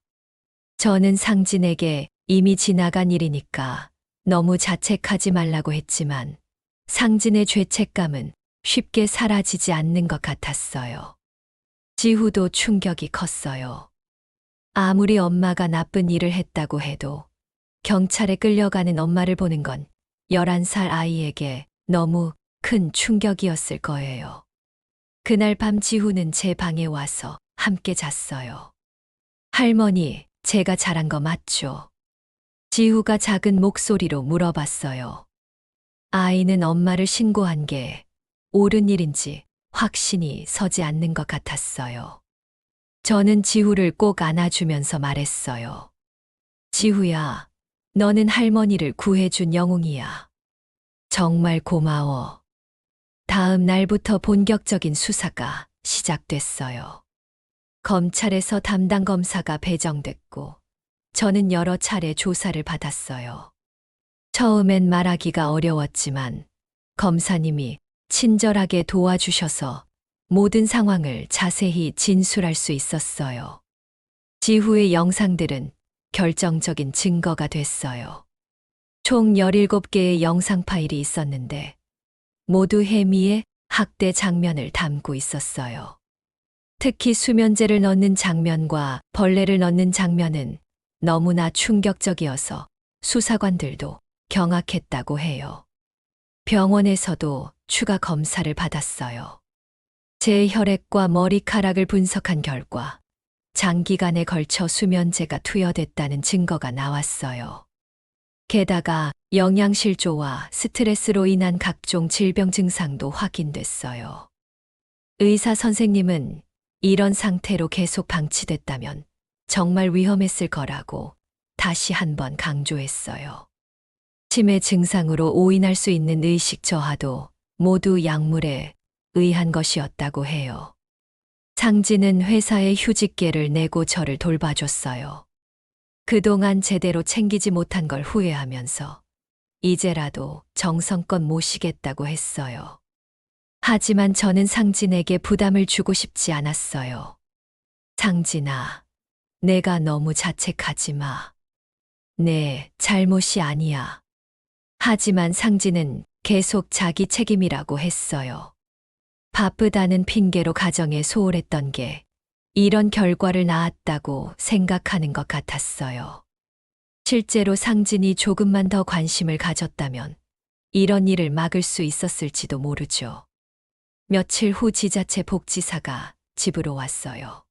저는 상진에게 이미 지나간 일이니까 너무 자책하지 말라고 했지만 상진의 죄책감은 쉽게 사라지지 않는 것 같았어요. 지후도 충격이 컸어요. 아무리 엄마가 나쁜 일을 했다고 해도 경찰에 끌려가는 엄마를 보는 건 11살 아이에게 너무 큰 충격이었을 거예요. 그날 밤 지후는 제 방에 와서 함께 잤어요. 할머니, 제가 잘한 거 맞죠? 지후가 작은 목소리로 물어봤어요. 아이는 엄마를 신고한 게 옳은 일인지 확신이 서지 않는 것 같았어요. 저는 지후를 꼭 안아주면서 말했어요. 지후야, 너는 할머니를 구해준 영웅이야. 정말 고마워. 다음 날부터 본격적인 수사가 시작됐어요. 검찰에서 담당 검사가 배정됐고, 저는 여러 차례 조사를 받았어요. 처음엔 말하기가 어려웠지만, 검사님이 친절하게 도와주셔서 모든 상황을 자세히 진술할 수 있었어요. 지후의 영상들은 결정적인 증거가 됐어요. 총 17개의 영상 파일이 있었는데 모두 혜미의 학대 장면을 담고 있었어요. 특히 수면제를 넣는 장면과 벌레를 넣는 장면은 너무나 충격적이어서 수사관들도 경악했다고 해요. 병원에서도 추가 검사를 받았어요. 제 혈액과 머리카락을 분석한 결과 장기간에 걸쳐 수면제가 투여됐다는 증거가 나왔어요. 게다가 영양실조와 스트레스로 인한 각종 질병 증상도 확인됐어요. 의사 선생님은 이런 상태로 계속 방치됐다면 정말 위험했을 거라고 다시 한번 강조했어요. 치매 증상으로 오인할 수 있는 의식 저하도 모두 약물에 의한 것이었다고 해요. 상진은 회사에 휴직계를 내고 저를 돌봐줬어요. 그동안 제대로 챙기지 못한 걸 후회하면서 이제라도 정성껏 모시겠다고 했어요. 하지만 저는 상진에게 부담을 주고 싶지 않았어요. 상진아, 내가 너무 자책하지 마. 내 잘못이 아니야. 하지만 상진은 계속 자기 책임이라고 했어요. 바쁘다는 핑계로 가정에 소홀했던 게 이런 결과를 낳았다고 생각하는 것 같았어요. 실제로 상진이 조금만 더 관심을 가졌다면 이런 일을 막을 수 있었을지도 모르죠. 며칠 후 지자체 복지사가 집으로 왔어요.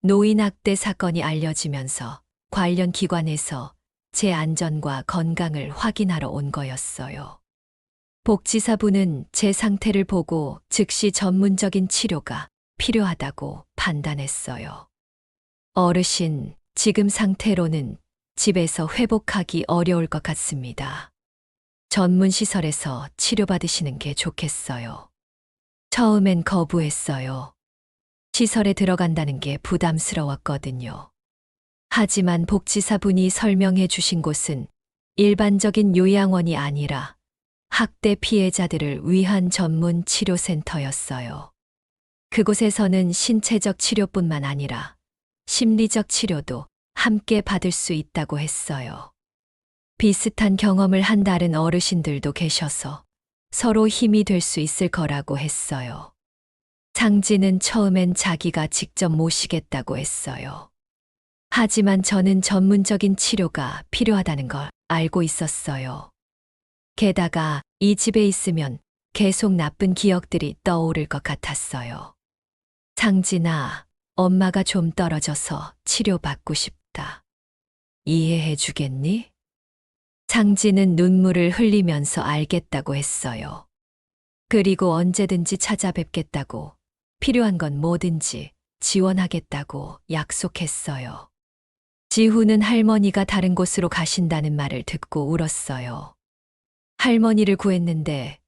노인 학대 사건이 알려지면서 관련 기관에서 제 안전과 건강을 확인하러 온 거였어요. 복지사분은 제 상태를 보고 즉시 전문적인 치료가 필요하다고 판단했어요. 어르신, 지금 상태로는 집에서 회복하기 어려울 것 같습니다. 전문시설에서 치료받으시는 게 좋겠어요. 처음엔 거부했어요. 시설에 들어간다는 게 부담스러웠거든요. 하지만 복지사분이 설명해 주신 곳은 일반적인 요양원이 아니라 학대 피해자들을 위한 전문 치료센터였어요. 그곳에서는 신체적 치료뿐만 아니라 심리적 치료도 함께 받을 수 있다고 했어요. 비슷한 경험을 한 다른 어르신들도 계셔서 서로 힘이 될 수 있을 거라고 했어요. 상진은 처음엔 자기가 직접 모시겠다고 했어요. 하지만 저는 전문적인 치료가 필요하다는 걸 알고 있었어요. 게다가 이 집에 있으면 계속 나쁜 기억들이 떠오를 것 같았어요. 상진아, 엄마가 좀 떨어져서 치료받고 싶다. 이해해 주겠니? 상진은 눈물을 흘리면서 알겠다고 했어요. 그리고 언제든지 찾아뵙겠다고, 필요한 건 뭐든지 지원하겠다고 약속했어요. 지후는 할머니가 다른 곳으로 가신다는 말을 듣고 울었어요. 할머니를 구했는데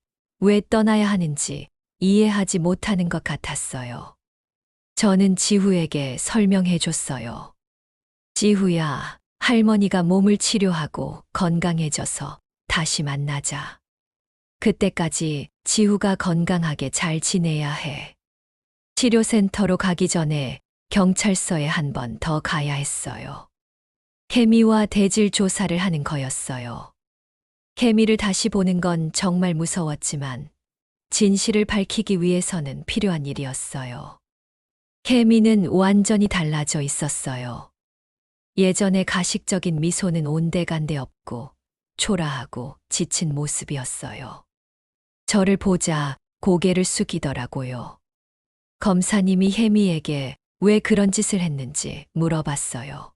왜 떠나야 하는지 이해하지 못하는 것 같았어요. 저는 지후에게 설명해 줬어요. 지후야, 할머니가 몸을 치료하고 건강해져서 다시 만나자. 그때까지 지후가 건강하게 잘 지내야 해. 치료센터로 가기 전에 경찰서에 한 번 더 가야 했어요. 케미와 대질 조사를 하는 거였어요. 케미를 다시 보는 건 정말 무서웠지만 진실을 밝히기 위해서는 필요한 일이었어요. 케미는 완전히 달라져 있었어요. 예전의 가식적인 미소는 온데간데 없고 초라하고 지친 모습이었어요. 저를 보자 고개를 숙이더라고요. 검사님이 혜미에게 왜 그런 짓을 했는지 물어봤어요.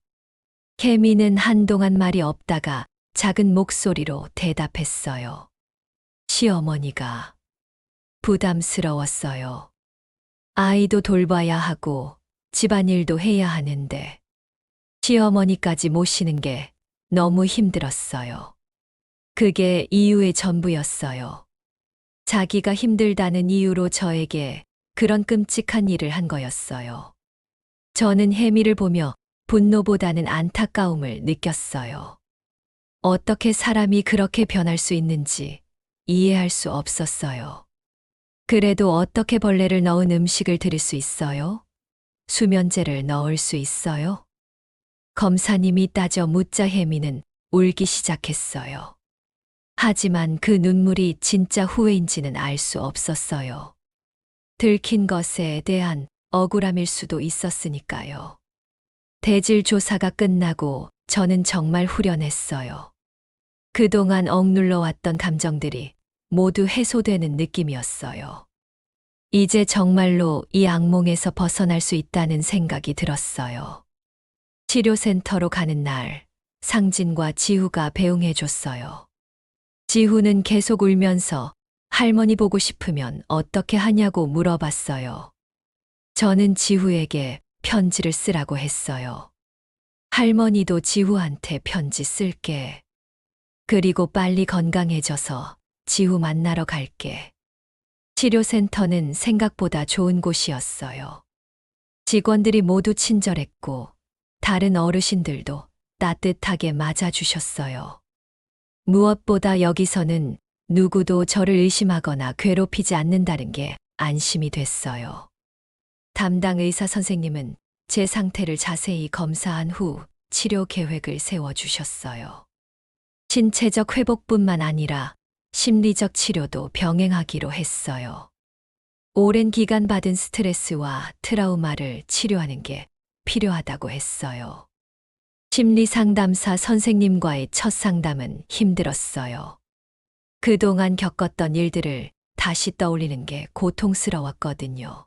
혜미는 한동안 말이 없다가 작은 목소리로 대답했어요. 시어머니가 부담스러웠어요. 아이도 돌봐야 하고 집안일도 해야 하는데 시어머니까지 모시는 게 너무 힘들었어요. 그게 이유의 전부였어요. 자기가 힘들다는 이유로 저에게 그런 끔찍한 일을 한 거였어요. 저는 혜미를 보며 분노보다는 안타까움을 느꼈어요. 어떻게 사람이 그렇게 변할 수 있는지 이해할 수 없었어요. 그래도 어떻게 벌레를 넣은 음식을 드릴 수 있어요? 수면제를 넣을 수 있어요? 검사님이 따져 묻자 혜미는 울기 시작했어요. 하지만 그 눈물이 진짜 후회인지는 알 수 없었어요. 들킨 것에 대한 억울함일 수도 있었으니까요. 대질 조사가 끝나고 저는 정말 후련했어요. 그동안 억눌러 왔던 감정들이 모두 해소되는 느낌이었어요. 이제 정말로 이 악몽에서 벗어날 수 있다는 생각이 들었어요. 치료센터로 가는 날, 상진과 지후가 배웅해줬어요. 지후는 계속 울면서 할머니 보고 싶으면 어떻게 하냐고 물어봤어요. 저는 지후에게 편지를 쓰라고 했어요. 할머니도 지후한테 편지 쓸게. 그리고 빨리 건강해져서 지후 만나러 갈게. 치료센터는 생각보다 좋은 곳이었어요. 직원들이 모두 친절했고 다른 어르신들도 따뜻하게 맞아주셨어요. 무엇보다 여기서는 누구도 저를 의심하거나 괴롭히지 않는다는 게 안심이 됐어요. 담당 의사 선생님은 제 상태를 자세히 검사한 후 치료 계획을 세워주셨어요. 신체적 회복뿐만 아니라 심리적 치료도 병행하기로 했어요. 오랜 기간 받은 스트레스와 트라우마를 치료하는 게 필요하다고 했어요. 심리 상담사 선생님과의 첫 상담은 힘들었어요. 그동안 겪었던 일들을 다시 떠올리는 게 고통스러웠거든요.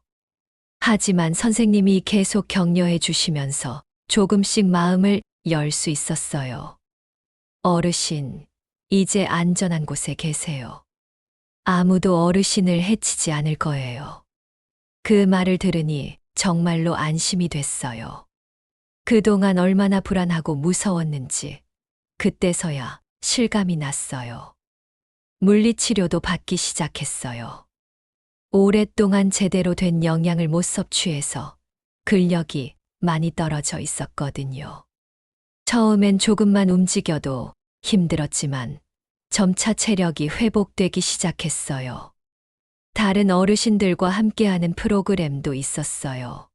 하지만 선생님이 계속 격려해 주시면서 조금씩 마음을 열 수 있었어요. 어르신, 이제 안전한 곳에 계세요. 아무도 어르신을 해치지 않을 거예요. 그 말을 들으니 정말로 안심이 됐어요. 그동안 얼마나 불안하고 무서웠는지 그때서야 실감이 났어요. 물리치료도 받기 시작했어요. 오랫동안 제대로 된 영양을 못 섭취해서 근력이 많이 떨어져 있었거든요. 처음엔 조금만 움직여도 힘들었지만 점차 체력이 회복되기 시작했어요. 다른 어르신들과 함께하는 프로그램도 있었어요.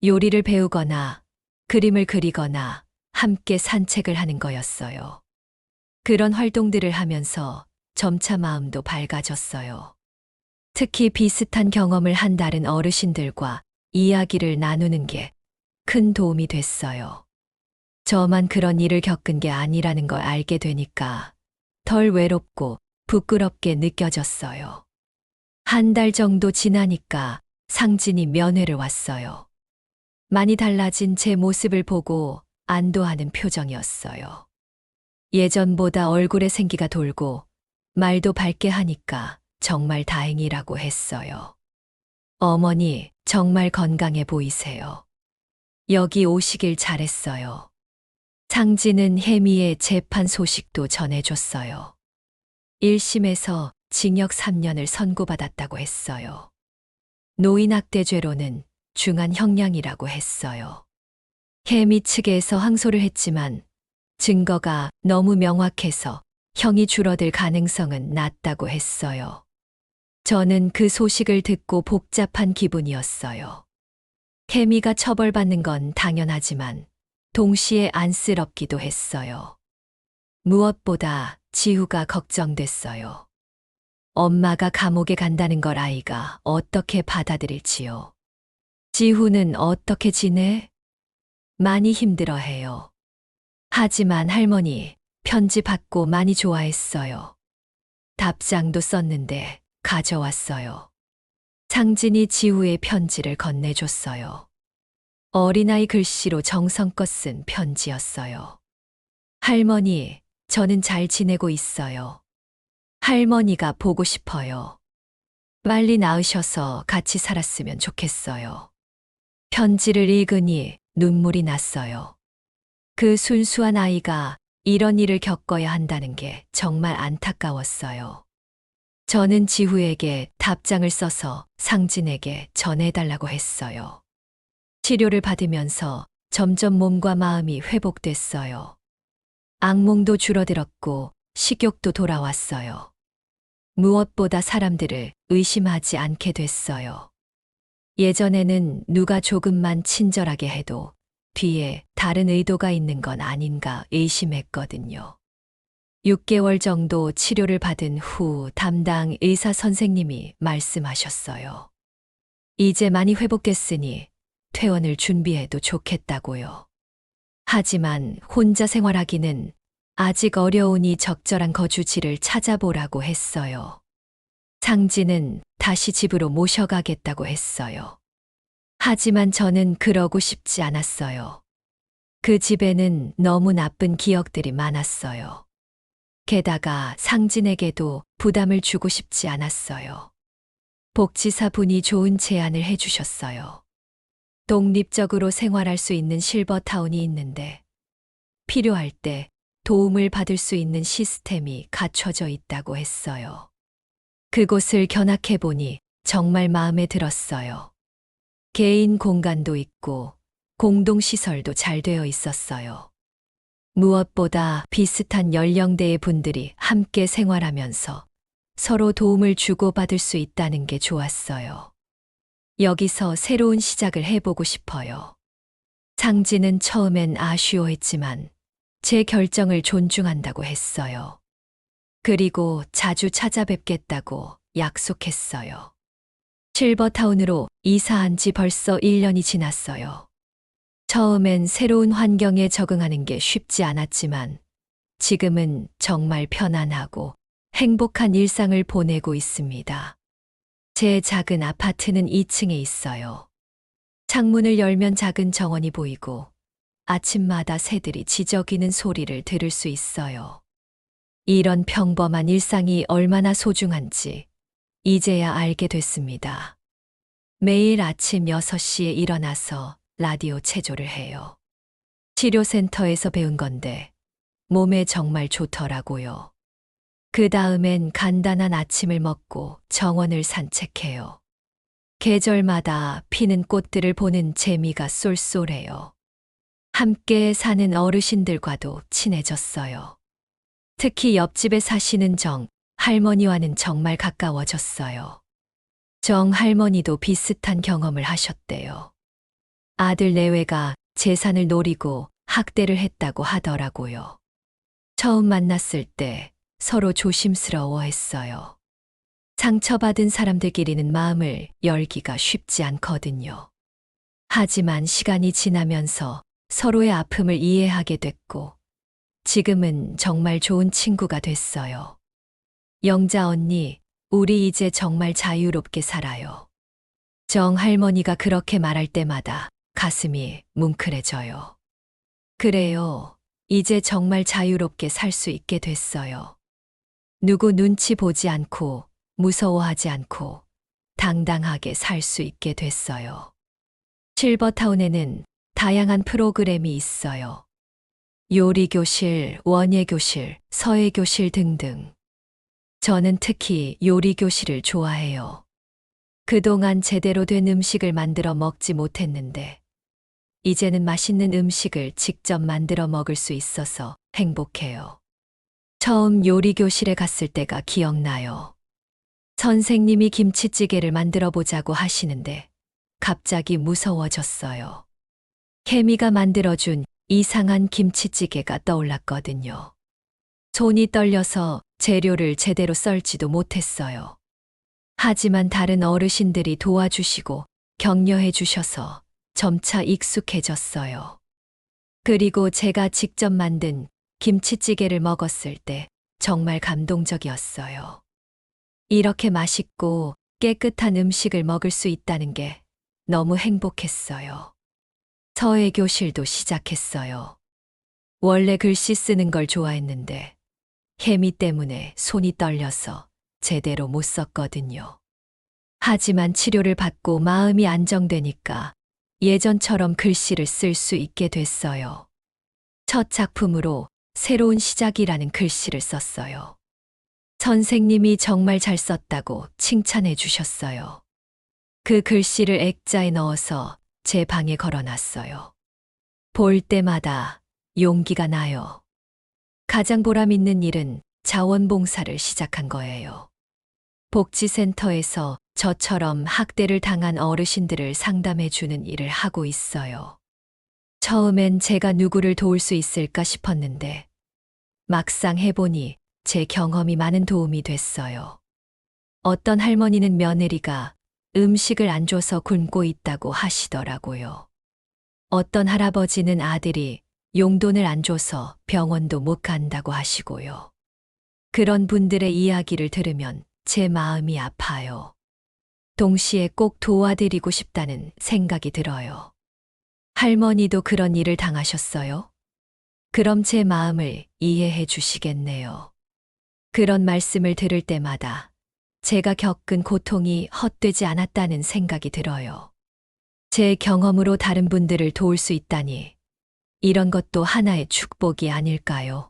요리를 배우거나 그림을 그리거나 함께 산책을 하는 거였어요. 그런 활동들을 하면서 점차 마음도 밝아졌어요. 특히 비슷한 경험을 한 다른 어르신들과 이야기를 나누는 게 큰 도움이 됐어요. 저만 그런 일을 겪은 게 아니라는 걸 알게 되니까 덜 외롭고 부끄럽게 느껴졌어요. 한 달 정도 지나니까 상진이 면회를 왔어요. 많이 달라진 제 모습을 보고 안도하는 표정이었어요. 예전보다 얼굴에 생기가 돌고 말도 밝게 하니까 정말 다행이라고 했어요. 어머니, 정말 건강해 보이세요. 여기 오시길 잘했어요. 상진은 혜미의 재판 소식도 전해줬어요. 1심에서 징역 3년을 선고받았다고 했어요. 노인학대죄로는 중한 형량이라고 했어요. 혜미 측에서 항소를 했지만 증거가 너무 명확해서 형이 줄어들 가능성은 낮다고 했어요. 저는 그 소식을 듣고 복잡한 기분이었어요. 혜미가 처벌받는 건 당연하지만 동시에 안쓰럽기도 했어요. 무엇보다 지우가 걱정됐어요. 엄마가 감옥에 간다는 걸 아이가 어떻게 받아들일지요. 지우는 어떻게 지내? 많이 힘들어해요. 하지만 할머니, 편지 받고 많이 좋아했어요. 답장도 썼는데 가져왔어요. 상진이 지우의 편지를 건네줬어요. 어린아이 글씨로 정성껏 쓴 편지였어요. 할머니, 저는 잘 지내고 있어요. 할머니가 보고 싶어요. 빨리 나으셔서 같이 살았으면 좋겠어요. 편지를 읽으니 눈물이 났어요. 그 순수한 아이가 이런 일을 겪어야 한다는 게 정말 안타까웠어요. 저는 지후에게 답장을 써서 상진에게 전해달라고 했어요. 치료를 받으면서 점점 몸과 마음이 회복됐어요. 악몽도 줄어들었고 식욕도 돌아왔어요. 무엇보다 사람들을 의심하지 않게 됐어요. 예전에는 누가 조금만 친절하게 해도 뒤에 다른 의도가 있는 건 아닌가 의심했거든요. 6개월 정도 치료를 받은 후 담당 의사 선생님이 말씀하셨어요. 이제 많이 회복됐으니 퇴원을 준비해도 좋겠다고요. 하지만 혼자 생활하기는 아직 어려우니 적절한 거주지를 찾아보라고 했어요. 상진은 다시 집으로 모셔가겠다고 했어요. 하지만 저는 그러고 싶지 않았어요. 그 집에는 너무 나쁜 기억들이 많았어요. 게다가 상진에게도 부담을 주고 싶지 않았어요. 복지사 분이 좋은 제안을 해주셨어요. 독립적으로 생활할 수 있는 실버타운이 있는데 필요할 때 도움을 받을 수 있는 시스템이 갖춰져 있다고 했어요. 그곳을 견학해보니 정말 마음에 들었어요. 개인 공간도 있고 공동시설도 잘 되어 있었어요. 무엇보다 비슷한 연령대의 분들이 함께 생활하면서 서로 도움을 주고받을 수 있다는 게 좋았어요. 여기서 새로운 시작을 해보고 싶어요. 상진은 처음엔 아쉬워했지만 제 결정을 존중한다고 했어요. 그리고 자주 찾아뵙겠다고 약속했어요. 실버타운으로 이사한 지 벌써 1년이 지났어요. 처음엔 새로운 환경에 적응하는 게 쉽지 않았지만 지금은 정말 편안하고 행복한 일상을 보내고 있습니다. 제 작은 아파트는 2층에 있어요. 창문을 열면 작은 정원이 보이고 아침마다 새들이 지저귀는 소리를 들을 수 있어요. 이런 평범한 일상이 얼마나 소중한지 이제야 알게 됐습니다. 매일 아침 6시에 일어나서 라디오 체조를 해요. 치료센터에서 배운 건데 몸에 정말 좋더라고요. 그 다음엔 간단한 아침을 먹고 정원을 산책해요. 계절마다 피는 꽃들을 보는 재미가 쏠쏠해요. 함께 사는 어르신들과도 친해졌어요. 특히 옆집에 사시는 정 할머니와는 정말 가까워졌어요. 정 할머니도 비슷한 경험을 하셨대요. 아들 내외가 재산을 노리고 학대를 했다고 하더라고요. 처음 만났을 때 서로 조심스러워했어요. 상처받은 사람들끼리는 마음을 열기가 쉽지 않거든요. 하지만 시간이 지나면서 서로의 아픔을 이해하게 됐고, 지금은 정말 좋은 친구가 됐어요. 영자 언니, 우리 이제 정말 자유롭게 살아요. 정 할머니가 그렇게 말할 때마다 가슴이 뭉클해져요. 그래요. 이제 정말 자유롭게 살 수 있게 됐어요. 누구 눈치 보지 않고 무서워하지 않고 당당하게 살 수 있게 됐어요. 실버타운에는 다양한 프로그램이 있어요. 요리교실, 원예교실, 서예교실 등등. 저는 특히 요리교실을 좋아해요. 그동안 제대로 된 음식을 만들어 먹지 못했는데, 이제는 맛있는 음식을 직접 만들어 먹을 수 있어서 행복해요. 처음 요리교실에 갔을 때가 기억나요. 선생님이 김치찌개를 만들어 보자고 하시는데 갑자기 무서워졌어요. 케미가 만들어준 이상한 김치찌개가 떠올랐거든요. 손이 떨려서 재료를 제대로 썰지도 못했어요. 하지만 다른 어르신들이 도와주시고 격려해 주셔서 점차 익숙해졌어요. 그리고 제가 직접 만든 김치찌개를 먹었을 때 정말 감동적이었어요. 이렇게 맛있고 깨끗한 음식을 먹을 수 있다는 게 너무 행복했어요. 서예교실도 시작했어요. 원래 글씨 쓰는 걸 좋아했는데 케미 때문에 손이 떨려서 제대로 못 썼거든요. 하지만 치료를 받고 마음이 안정되니까 예전처럼 글씨를 쓸 수 있게 됐어요. 첫 작품으로 새로운 시작이라는 글씨를 썼어요. 선생님이 정말 잘 썼다고 칭찬해 주셨어요. 그 글씨를 액자에 넣어서 제 방에 걸어놨어요. 볼 때마다 용기가 나요. 가장 보람 있는 일은 자원봉사를 시작한 거예요. 복지센터에서 저처럼 학대를 당한 어르신들을 상담해 주는 일을 하고 있어요. 처음엔 제가 누구를 도울 수 있을까 싶었는데 막상 해보니 제 경험이 많은 도움이 됐어요. 어떤 할머니는 며느리가 음식을 안 줘서 굶고 있다고 하시더라고요. 어떤 할아버지는 아들이 용돈을 안 줘서 병원도 못 간다고 하시고요. 그런 분들의 이야기를 들으면 제 마음이 아파요. 동시에 꼭 도와드리고 싶다는 생각이 들어요. 할머니도 그런 일을 당하셨어요? 그럼 제 마음을 이해해 주시겠네요. 그런 말씀을 들을 때마다 제가 겪은 고통이 헛되지 않았다는 생각이 들어요. 제 경험으로 다른 분들을 도울 수 있다니 이런 것도 하나의 축복이 아닐까요?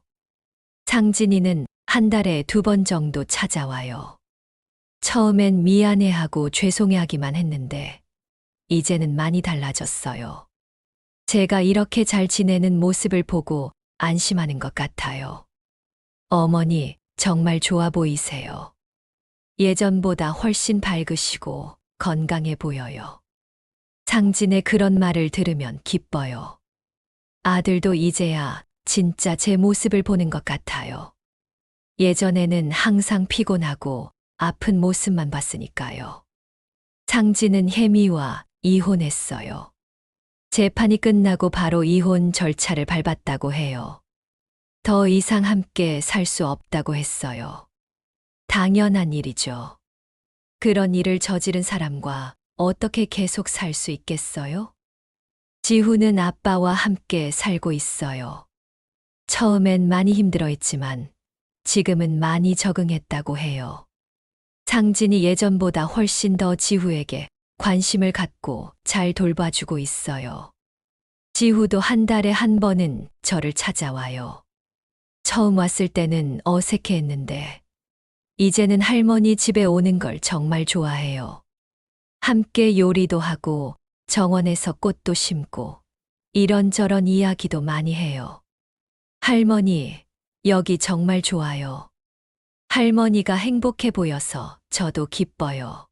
상진이는 한 달에 2번 정도 찾아와요. 처음엔 미안해하고 죄송해하기만 했는데 이제는 많이 달라졌어요. 제가 이렇게 잘 지내는 모습을 보고 안심하는 것 같아요. 어머니, 정말 좋아 보이세요. 예전보다 훨씬 밝으시고 건강해 보여요. 상진의 그런 말을 들으면 기뻐요. 아들도 이제야 진짜 제 모습을 보는 것 같아요. 예전에는 항상 피곤하고 아픈 모습만 봤으니까요. 상진은 혜미와 이혼했어요. 재판이 끝나고 바로 이혼 절차를 밟았다고 해요. 더 이상 함께 살 수 없다고 했어요. 당연한 일이죠. 그런 일을 저지른 사람과 어떻게 계속 살 수 있겠어요? 지훈은 아빠와 함께 살고 있어요. 처음엔 많이 힘들어했지만 지금은 많이 적응했다고 해요. 상진이 예전보다 훨씬 더 지후에게 관심을 갖고 잘 돌봐주고 있어요. 지후도 한 달에 한 번은 저를 찾아와요. 처음 왔을 때는 어색해했는데 이제는 할머니 집에 오는 걸 정말 좋아해요. 함께 요리도 하고 정원에서 꽃도 심고 이런저런 이야기도 많이 해요. 할머니, 여기 정말 좋아요. 할머니가 행복해 보여서 저도 기뻐요.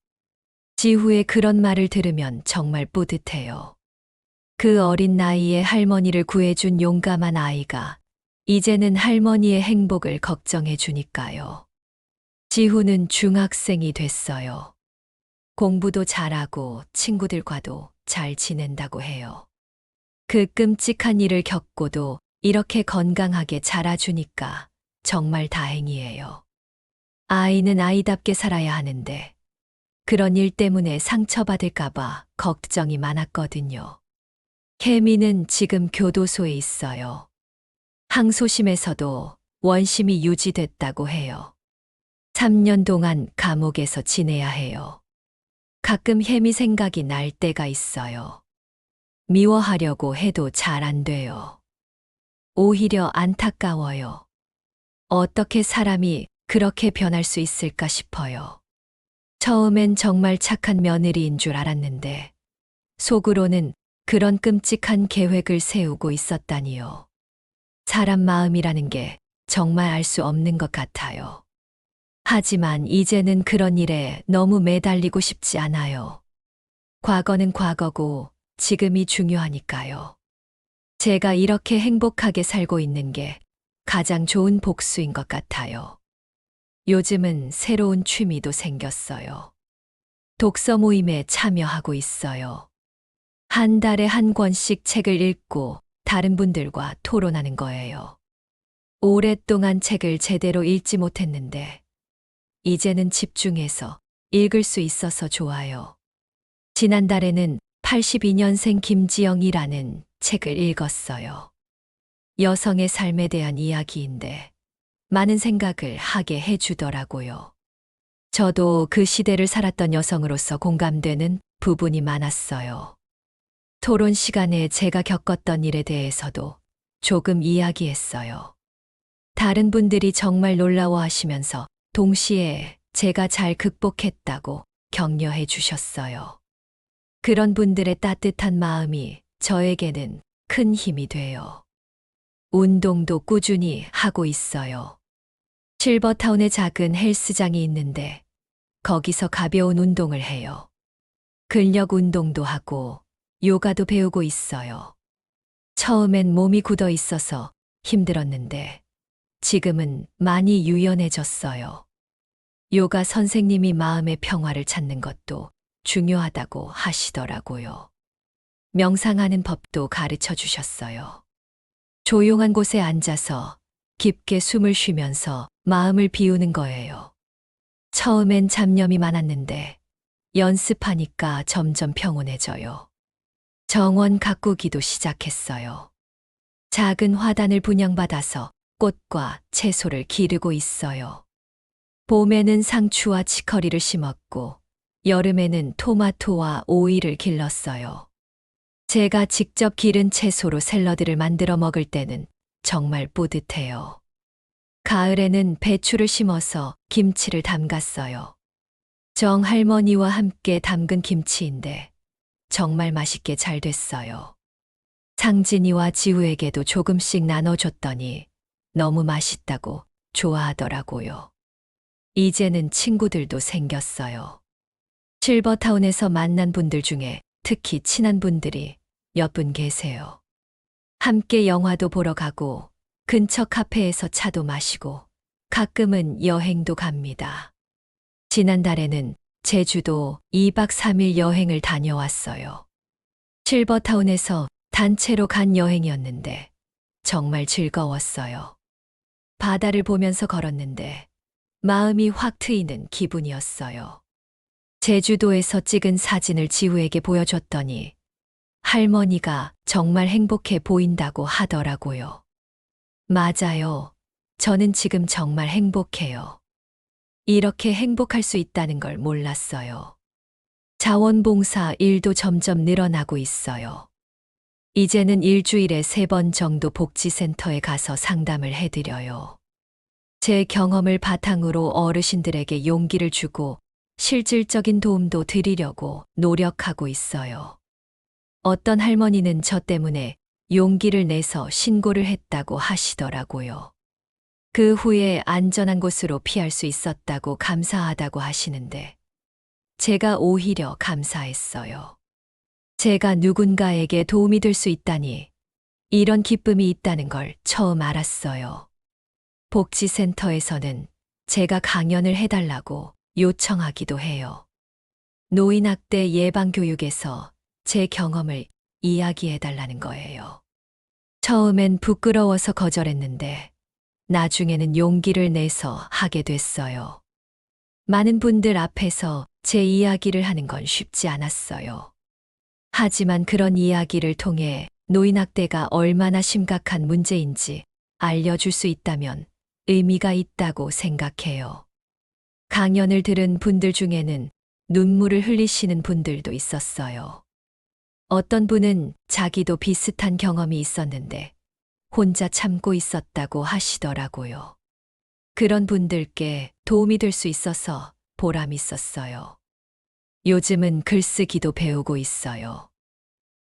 지후의 그런 말을 들으면 정말 뿌듯해요. 그 어린 나이에 할머니를 구해준 용감한 아이가 이제는 할머니의 행복을 걱정해 주니까요. 지후는 중학생이 됐어요. 공부도 잘하고 친구들과도 잘 지낸다고 해요. 그 끔찍한 일을 겪고도 이렇게 건강하게 자라주니까 정말 다행이에요. 아이는 아이답게 살아야 하는데 그런 일 때문에 상처받을까봐 걱정이 많았거든요. 혜미는 지금 교도소에 있어요. 항소심에서도 원심이 유지됐다고 해요. 3년 동안 감옥에서 지내야 해요. 가끔 혜미 생각이 날 때가 있어요. 미워하려고 해도 잘 안 돼요. 오히려 안타까워요. 어떻게 사람이 그렇게 변할 수 있을까 싶어요. 처음엔 정말 착한 며느리인 줄 알았는데 속으로는 그런 끔찍한 계획을 세우고 있었다니요. 사람 마음이라는 게 정말 알 수 없는 것 같아요. 하지만 이제는 그런 일에 너무 매달리고 싶지 않아요. 과거는 과거고 지금이 중요하니까요. 제가 이렇게 행복하게 살고 있는 게 가장 좋은 복수인 것 같아요. 요즘은 새로운 취미도 생겼어요. 독서 모임에 참여하고 있어요. 한 달에 한 권씩 책을 읽고 다른 분들과 토론하는 거예요. 오랫동안 책을 제대로 읽지 못했는데 이제는 집중해서 읽을 수 있어서 좋아요. 지난달에는 82년생 김지영이라는 책을 읽었어요. 여성의 삶에 대한 이야기인데 많은 생각을 하게 해주더라고요. 저도 그 시대를 살았던 여성으로서 공감되는 부분이 많았어요. 토론 시간에 제가 겪었던 일에 대해서도 조금 이야기했어요. 다른 분들이 정말 놀라워하시면서 동시에 제가 잘 극복했다고 격려해 주셨어요. 그런 분들의 따뜻한 마음이 저에게는 큰 힘이 돼요. 운동도 꾸준히 하고 있어요. 실버타운에 작은 헬스장이 있는데 거기서 가벼운 운동을 해요. 근력 운동도 하고 요가도 배우고 있어요. 처음엔 몸이 굳어 있어서 힘들었는데 지금은 많이 유연해졌어요. 요가 선생님이 마음의 평화를 찾는 것도 중요하다고 하시더라고요. 명상하는 법도 가르쳐 주셨어요. 조용한 곳에 앉아서 깊게 숨을 쉬면서 마음을 비우는 거예요. 처음엔 잡념이 많았는데 연습하니까 점점 평온해져요. 정원 가꾸기도 시작했어요. 작은 화단을 분양받아서 꽃과 채소를 기르고 있어요. 봄에는 상추와 치커리를 심었고 여름에는 토마토와 오이를 길렀어요. 제가 직접 기른 채소로 샐러드를 만들어 먹을 때는 정말 뿌듯해요. 가을에는 배추를 심어서 김치를 담갔어요. 정할머니와 함께 담근 김치인데 정말 맛있게 잘 됐어요. 상진이와 지우에게도 조금씩 나눠줬더니 너무 맛있다고 좋아하더라고요. 이제는 친구들도 생겼어요. 실버타운에서 만난 분들 중에 특히 친한 분들이 몇 분 계세요. 함께 영화도 보러 가고 근처 카페에서 차도 마시고 가끔은 여행도 갑니다. 지난달에는 제주도 2박 3일 여행을 다녀왔어요. 실버타운에서 단체로 간 여행이었는데 정말 즐거웠어요. 바다를 보면서 걸었는데 마음이 확 트이는 기분이었어요. 제주도에서 찍은 사진을 지우에게 보여줬더니 할머니가 정말 행복해 보인다고 하더라고요. 맞아요. 저는 지금 정말 행복해요. 이렇게 행복할 수 있다는 걸 몰랐어요. 자원봉사 일도 점점 늘어나고 있어요. 이제는 일주일에 3번 정도 복지센터에 가서 상담을 해드려요. 제 경험을 바탕으로 어르신들에게 용기를 주고 실질적인 도움도 드리려고 노력하고 있어요. 어떤 할머니는 저 때문에 용기를 내서 신고를 했다고 하시더라고요. 그 후에 안전한 곳으로 피할 수 있었다고 감사하다고 하시는데 제가 오히려 감사했어요. 제가 누군가에게 도움이 될 수 있다니 이런 기쁨이 있다는 걸 처음 알았어요. 복지센터에서는 제가 강연을 해달라고 요청하기도 해요. 노인학대 예방교육에서 제 경험을 이야기해달라는 거예요. 처음엔 부끄러워서 거절했는데 나중에는 용기를 내서 하게 됐어요. 많은 분들 앞에서 제 이야기를 하는 건 쉽지 않았어요. 하지만 그런 이야기를 통해 노인학대가 얼마나 심각한 문제인지 알려줄 수 있다면 의미가 있다고 생각해요. 강연을 들은 분들 중에는 눈물을 흘리시는 분들도 있었어요. 어떤 분은 자기도 비슷한 경험이 있었는데 혼자 참고 있었다고 하시더라고요. 그런 분들께 도움이 될 수 있어서 보람 있었어요. 요즘은 글쓰기도 배우고 있어요.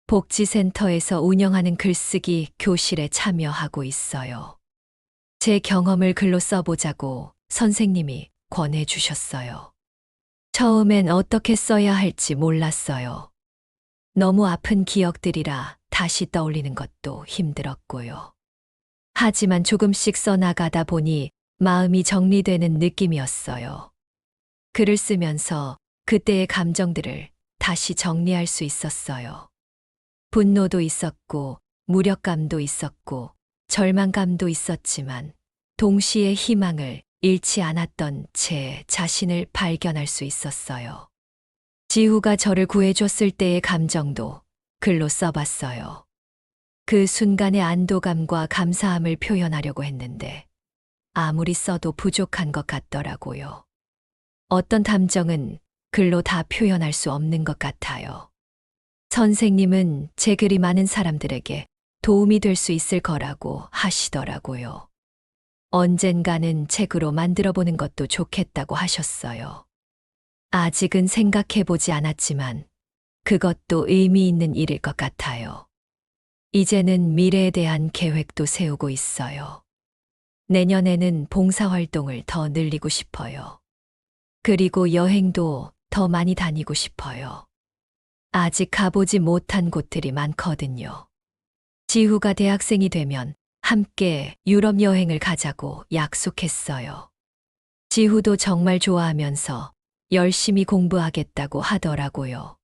복지센터에서 운영하는 글쓰기 교실에 참여하고 있어요. 제 경험을 글로 써보자고 선생님이 권해주셨어요. 처음엔 어떻게 써야 할지 몰랐어요. 너무 아픈 기억들이라 다시 떠올리는 것도 힘들었고요. 하지만 조금씩 써나가다 보니 마음이 정리되는 느낌이었어요. 글을 쓰면서 그때의 감정들을 다시 정리할 수 있었어요. 분노도 있었고, 무력감도 있었고, 절망감도 있었지만, 동시에 희망을 잃지 않았던 제 자신을 발견할 수 있었어요. 지후가 저를 구해줬을 때의 감정도 글로 써봤어요. 그 순간의 안도감과 감사함을 표현하려고 했는데, 아무리 써도 부족한 것 같더라고요. 어떤 감정은 글로 다 표현할 수 없는 것 같아요. 선생님은 제 글이 많은 사람들에게 도움이 될 수 있을 거라고 하시더라고요. 언젠가는 책으로 만들어 보는 것도 좋겠다고 하셨어요. 아직은 생각해 보지 않았지만 그것도 의미 있는 일일 것 같아요. 이제는 미래에 대한 계획도 세우고 있어요. 내년에는 봉사활동을 더 늘리고 싶어요. 그리고 여행도 더 많이 다니고 싶어요. 아직 가보지 못한 곳들이 많거든요. 지후가 대학생이 되면 함께 유럽 여행을 가자고 약속했어요. 지후도 정말 좋아하면서 열심히 공부하겠다고 하더라고요.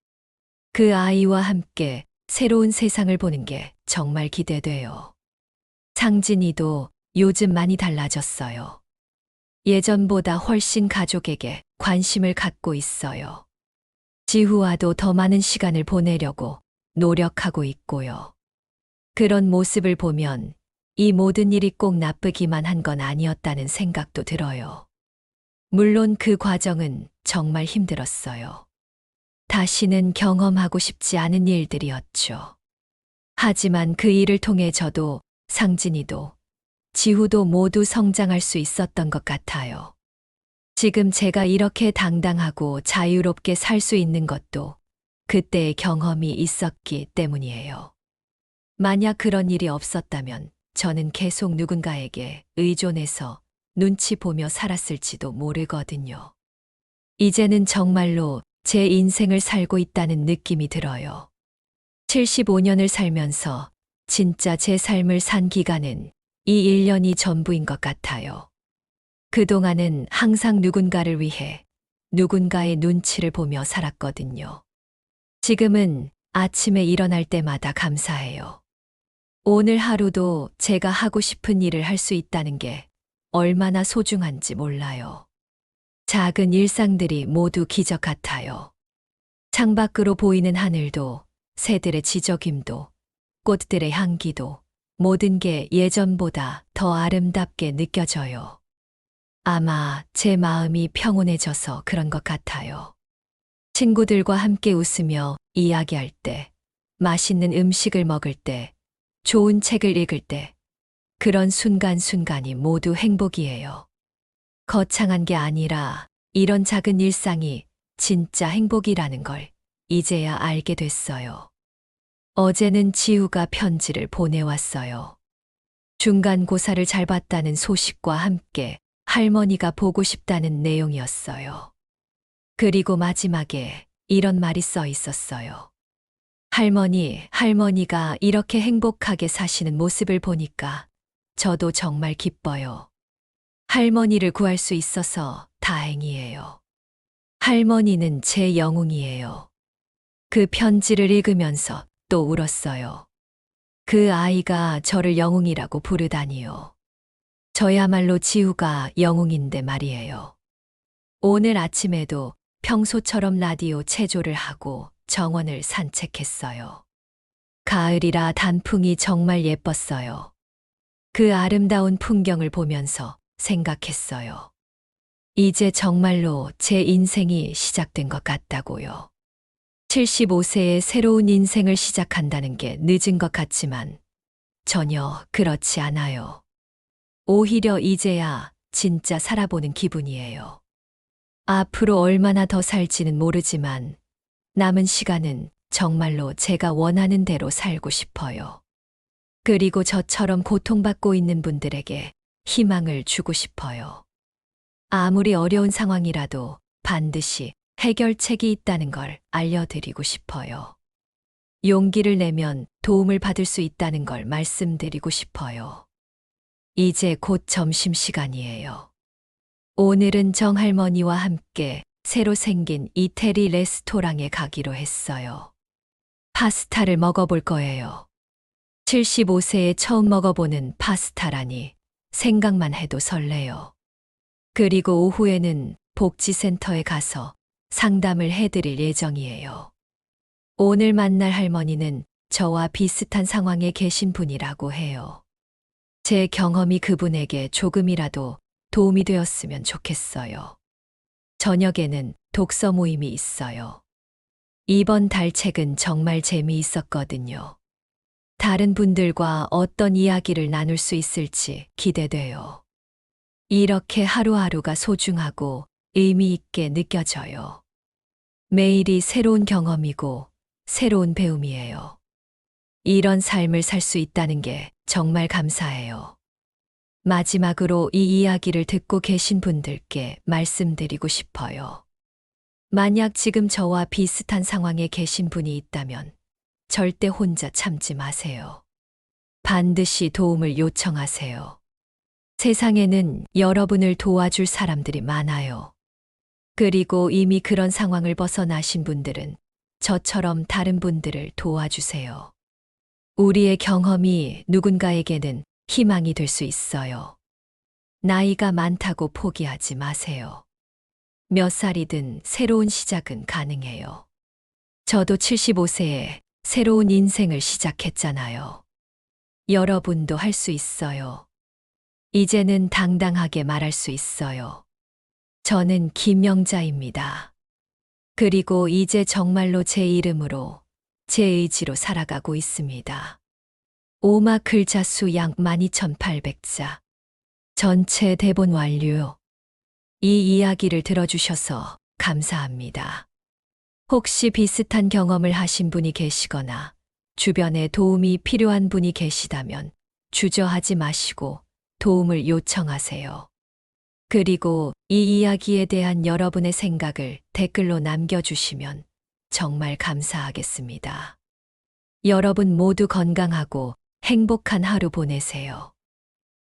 그 아이와 함께 새로운 세상을 보는 게 정말 기대돼요. 상진이도 요즘 많이 달라졌어요. 예전보다 훨씬 가족에게 관심을 갖고 있어요. 지후와도 더 많은 시간을 보내려고 노력하고 있고요. 그런 모습을 보면 이 모든 일이 꼭 나쁘기만 한 건 아니었다는 생각도 들어요. 물론 그 과정은 정말 힘들었어요. 다시는 경험하고 싶지 않은 일들이었죠. 하지만 그 일을 통해 저도 상진이도 지후도 모두 성장할 수 있었던 것 같아요. 지금 제가 이렇게 당당하고 자유롭게 살 수 있는 것도 그때의 경험이 있었기 때문이에요. 만약 그런 일이 없었다면 저는 계속 누군가에게 의존해서 눈치 보며 살았을지도 모르거든요. 이제는 정말로 제 인생을 살고 있다는 느낌이 들어요. 75년을 살면서 진짜 제 삶을 산 기간은 이 1년이 전부인 것 같아요. 그동안은 항상 누군가를 위해 누군가의 눈치를 보며 살았거든요. 지금은 아침에 일어날 때마다 감사해요. 오늘 하루도 제가 하고 싶은 일을 할 수 있다는 게 얼마나 소중한지 몰라요. 작은 일상들이 모두 기적 같아요. 창밖으로 보이는 하늘도, 새들의 지저귐도, 꽃들의 향기도, 모든 게 예전보다 더 아름답게 느껴져요. 아마 제 마음이 평온해져서 그런 것 같아요. 친구들과 함께 웃으며 이야기할 때, 맛있는 음식을 먹을 때, 좋은 책을 읽을 때, 그런 순간순간이 모두 행복이에요. 거창한 게 아니라 이런 작은 일상이 진짜 행복이라는 걸 이제야 알게 됐어요. 어제는 지우가 편지를 보내왔어요. 중간고사를 잘 봤다는 소식과 함께 할머니가 보고 싶다는 내용이었어요. 그리고 마지막에 이런 말이 써 있었어요. 할머니가 이렇게 행복하게 사시는 모습을 보니까 저도 정말 기뻐요. 할머니를 구할 수 있어서 다행이에요. 할머니는 제 영웅이에요. 그 편지를 읽으면서 또 울었어요. 그 아이가 저를 영웅이라고 부르다니요. 저야말로 지우가 영웅인데 말이에요. 오늘 아침에도 평소처럼 라디오 체조를 하고 정원을 산책했어요. 가을이라 단풍이 정말 예뻤어요. 그 아름다운 풍경을 보면서 생각했어요. 이제 정말로 제 인생이 시작된 것 같다고요. 75세에 새로운 인생을 시작한다는 게 늦은 것 같지만 전혀 그렇지 않아요. 오히려 이제야 진짜 살아보는 기분이에요. 앞으로 얼마나 더 살지는 모르지만 남은 시간은 정말로 제가 원하는 대로 살고 싶어요. 그리고 저처럼 고통받고 있는 분들에게 희망을 주고 싶어요. 아무리 어려운 상황이라도 반드시 해결책이 있다는 걸 알려드리고 싶어요. 용기를 내면 도움을 받을 수 있다는 걸 말씀드리고 싶어요. 이제 곧 점심시간이에요. 오늘은 정할머니와 함께 새로 생긴 이태리 레스토랑에 가기로 했어요. 파스타를 먹어볼 거예요. 75세에 처음 먹어보는 파스타라니 생각만 해도 설레요. 그리고 오후에는 복지센터에 가서 상담을 해드릴 예정이에요. 오늘 만날 할머니는 저와 비슷한 상황에 계신 분이라고 해요. 제 경험이 그분에게 조금이라도 도움이 되었으면 좋겠어요. 저녁에는 독서 모임이 있어요. 이번 달 책은 정말 재미있었거든요. 다른 분들과 어떤 이야기를 나눌 수 있을지 기대돼요. 이렇게 하루하루가 소중하고 의미 있게 느껴져요. 매일이 새로운 경험이고 새로운 배움이에요. 이런 삶을 살 수 있다는 게 정말 감사해요. 마지막으로 이 이야기를 듣고 계신 분들께 말씀드리고 싶어요. 만약 지금 저와 비슷한 상황에 계신 분이 있다면 절대 혼자 참지 마세요. 반드시 도움을 요청하세요. 세상에는 여러분을 도와줄 사람들이 많아요. 그리고 이미 그런 상황을 벗어나신 분들은 저처럼 다른 분들을 도와주세요. 우리의 경험이 누군가에게는 희망이 될 수 있어요. 나이가 많다고 포기하지 마세요. 몇 살이든 새로운 시작은 가능해요. 저도 75세에 새로운 인생을 시작했잖아요. 여러분도 할 수 있어요. 이제는 당당하게 말할 수 있어요. 저는 김영자입니다. 그리고 이제 정말로 제 이름으로, 제 의지로 살아가고 있습니다. 오막 글자 수 약 12,800자. 전체 대본 완료. 이 이야기를 들어주셔서 감사합니다. 혹시 비슷한 경험을 하신 분이 계시거나 주변에 도움이 필요한 분이 계시다면 주저하지 마시고 도움을 요청하세요. 그리고 이 이야기에 대한 여러분의 생각을 댓글로 남겨주시면 정말 감사하겠습니다. 여러분 모두 건강하고 행복한 하루 보내세요.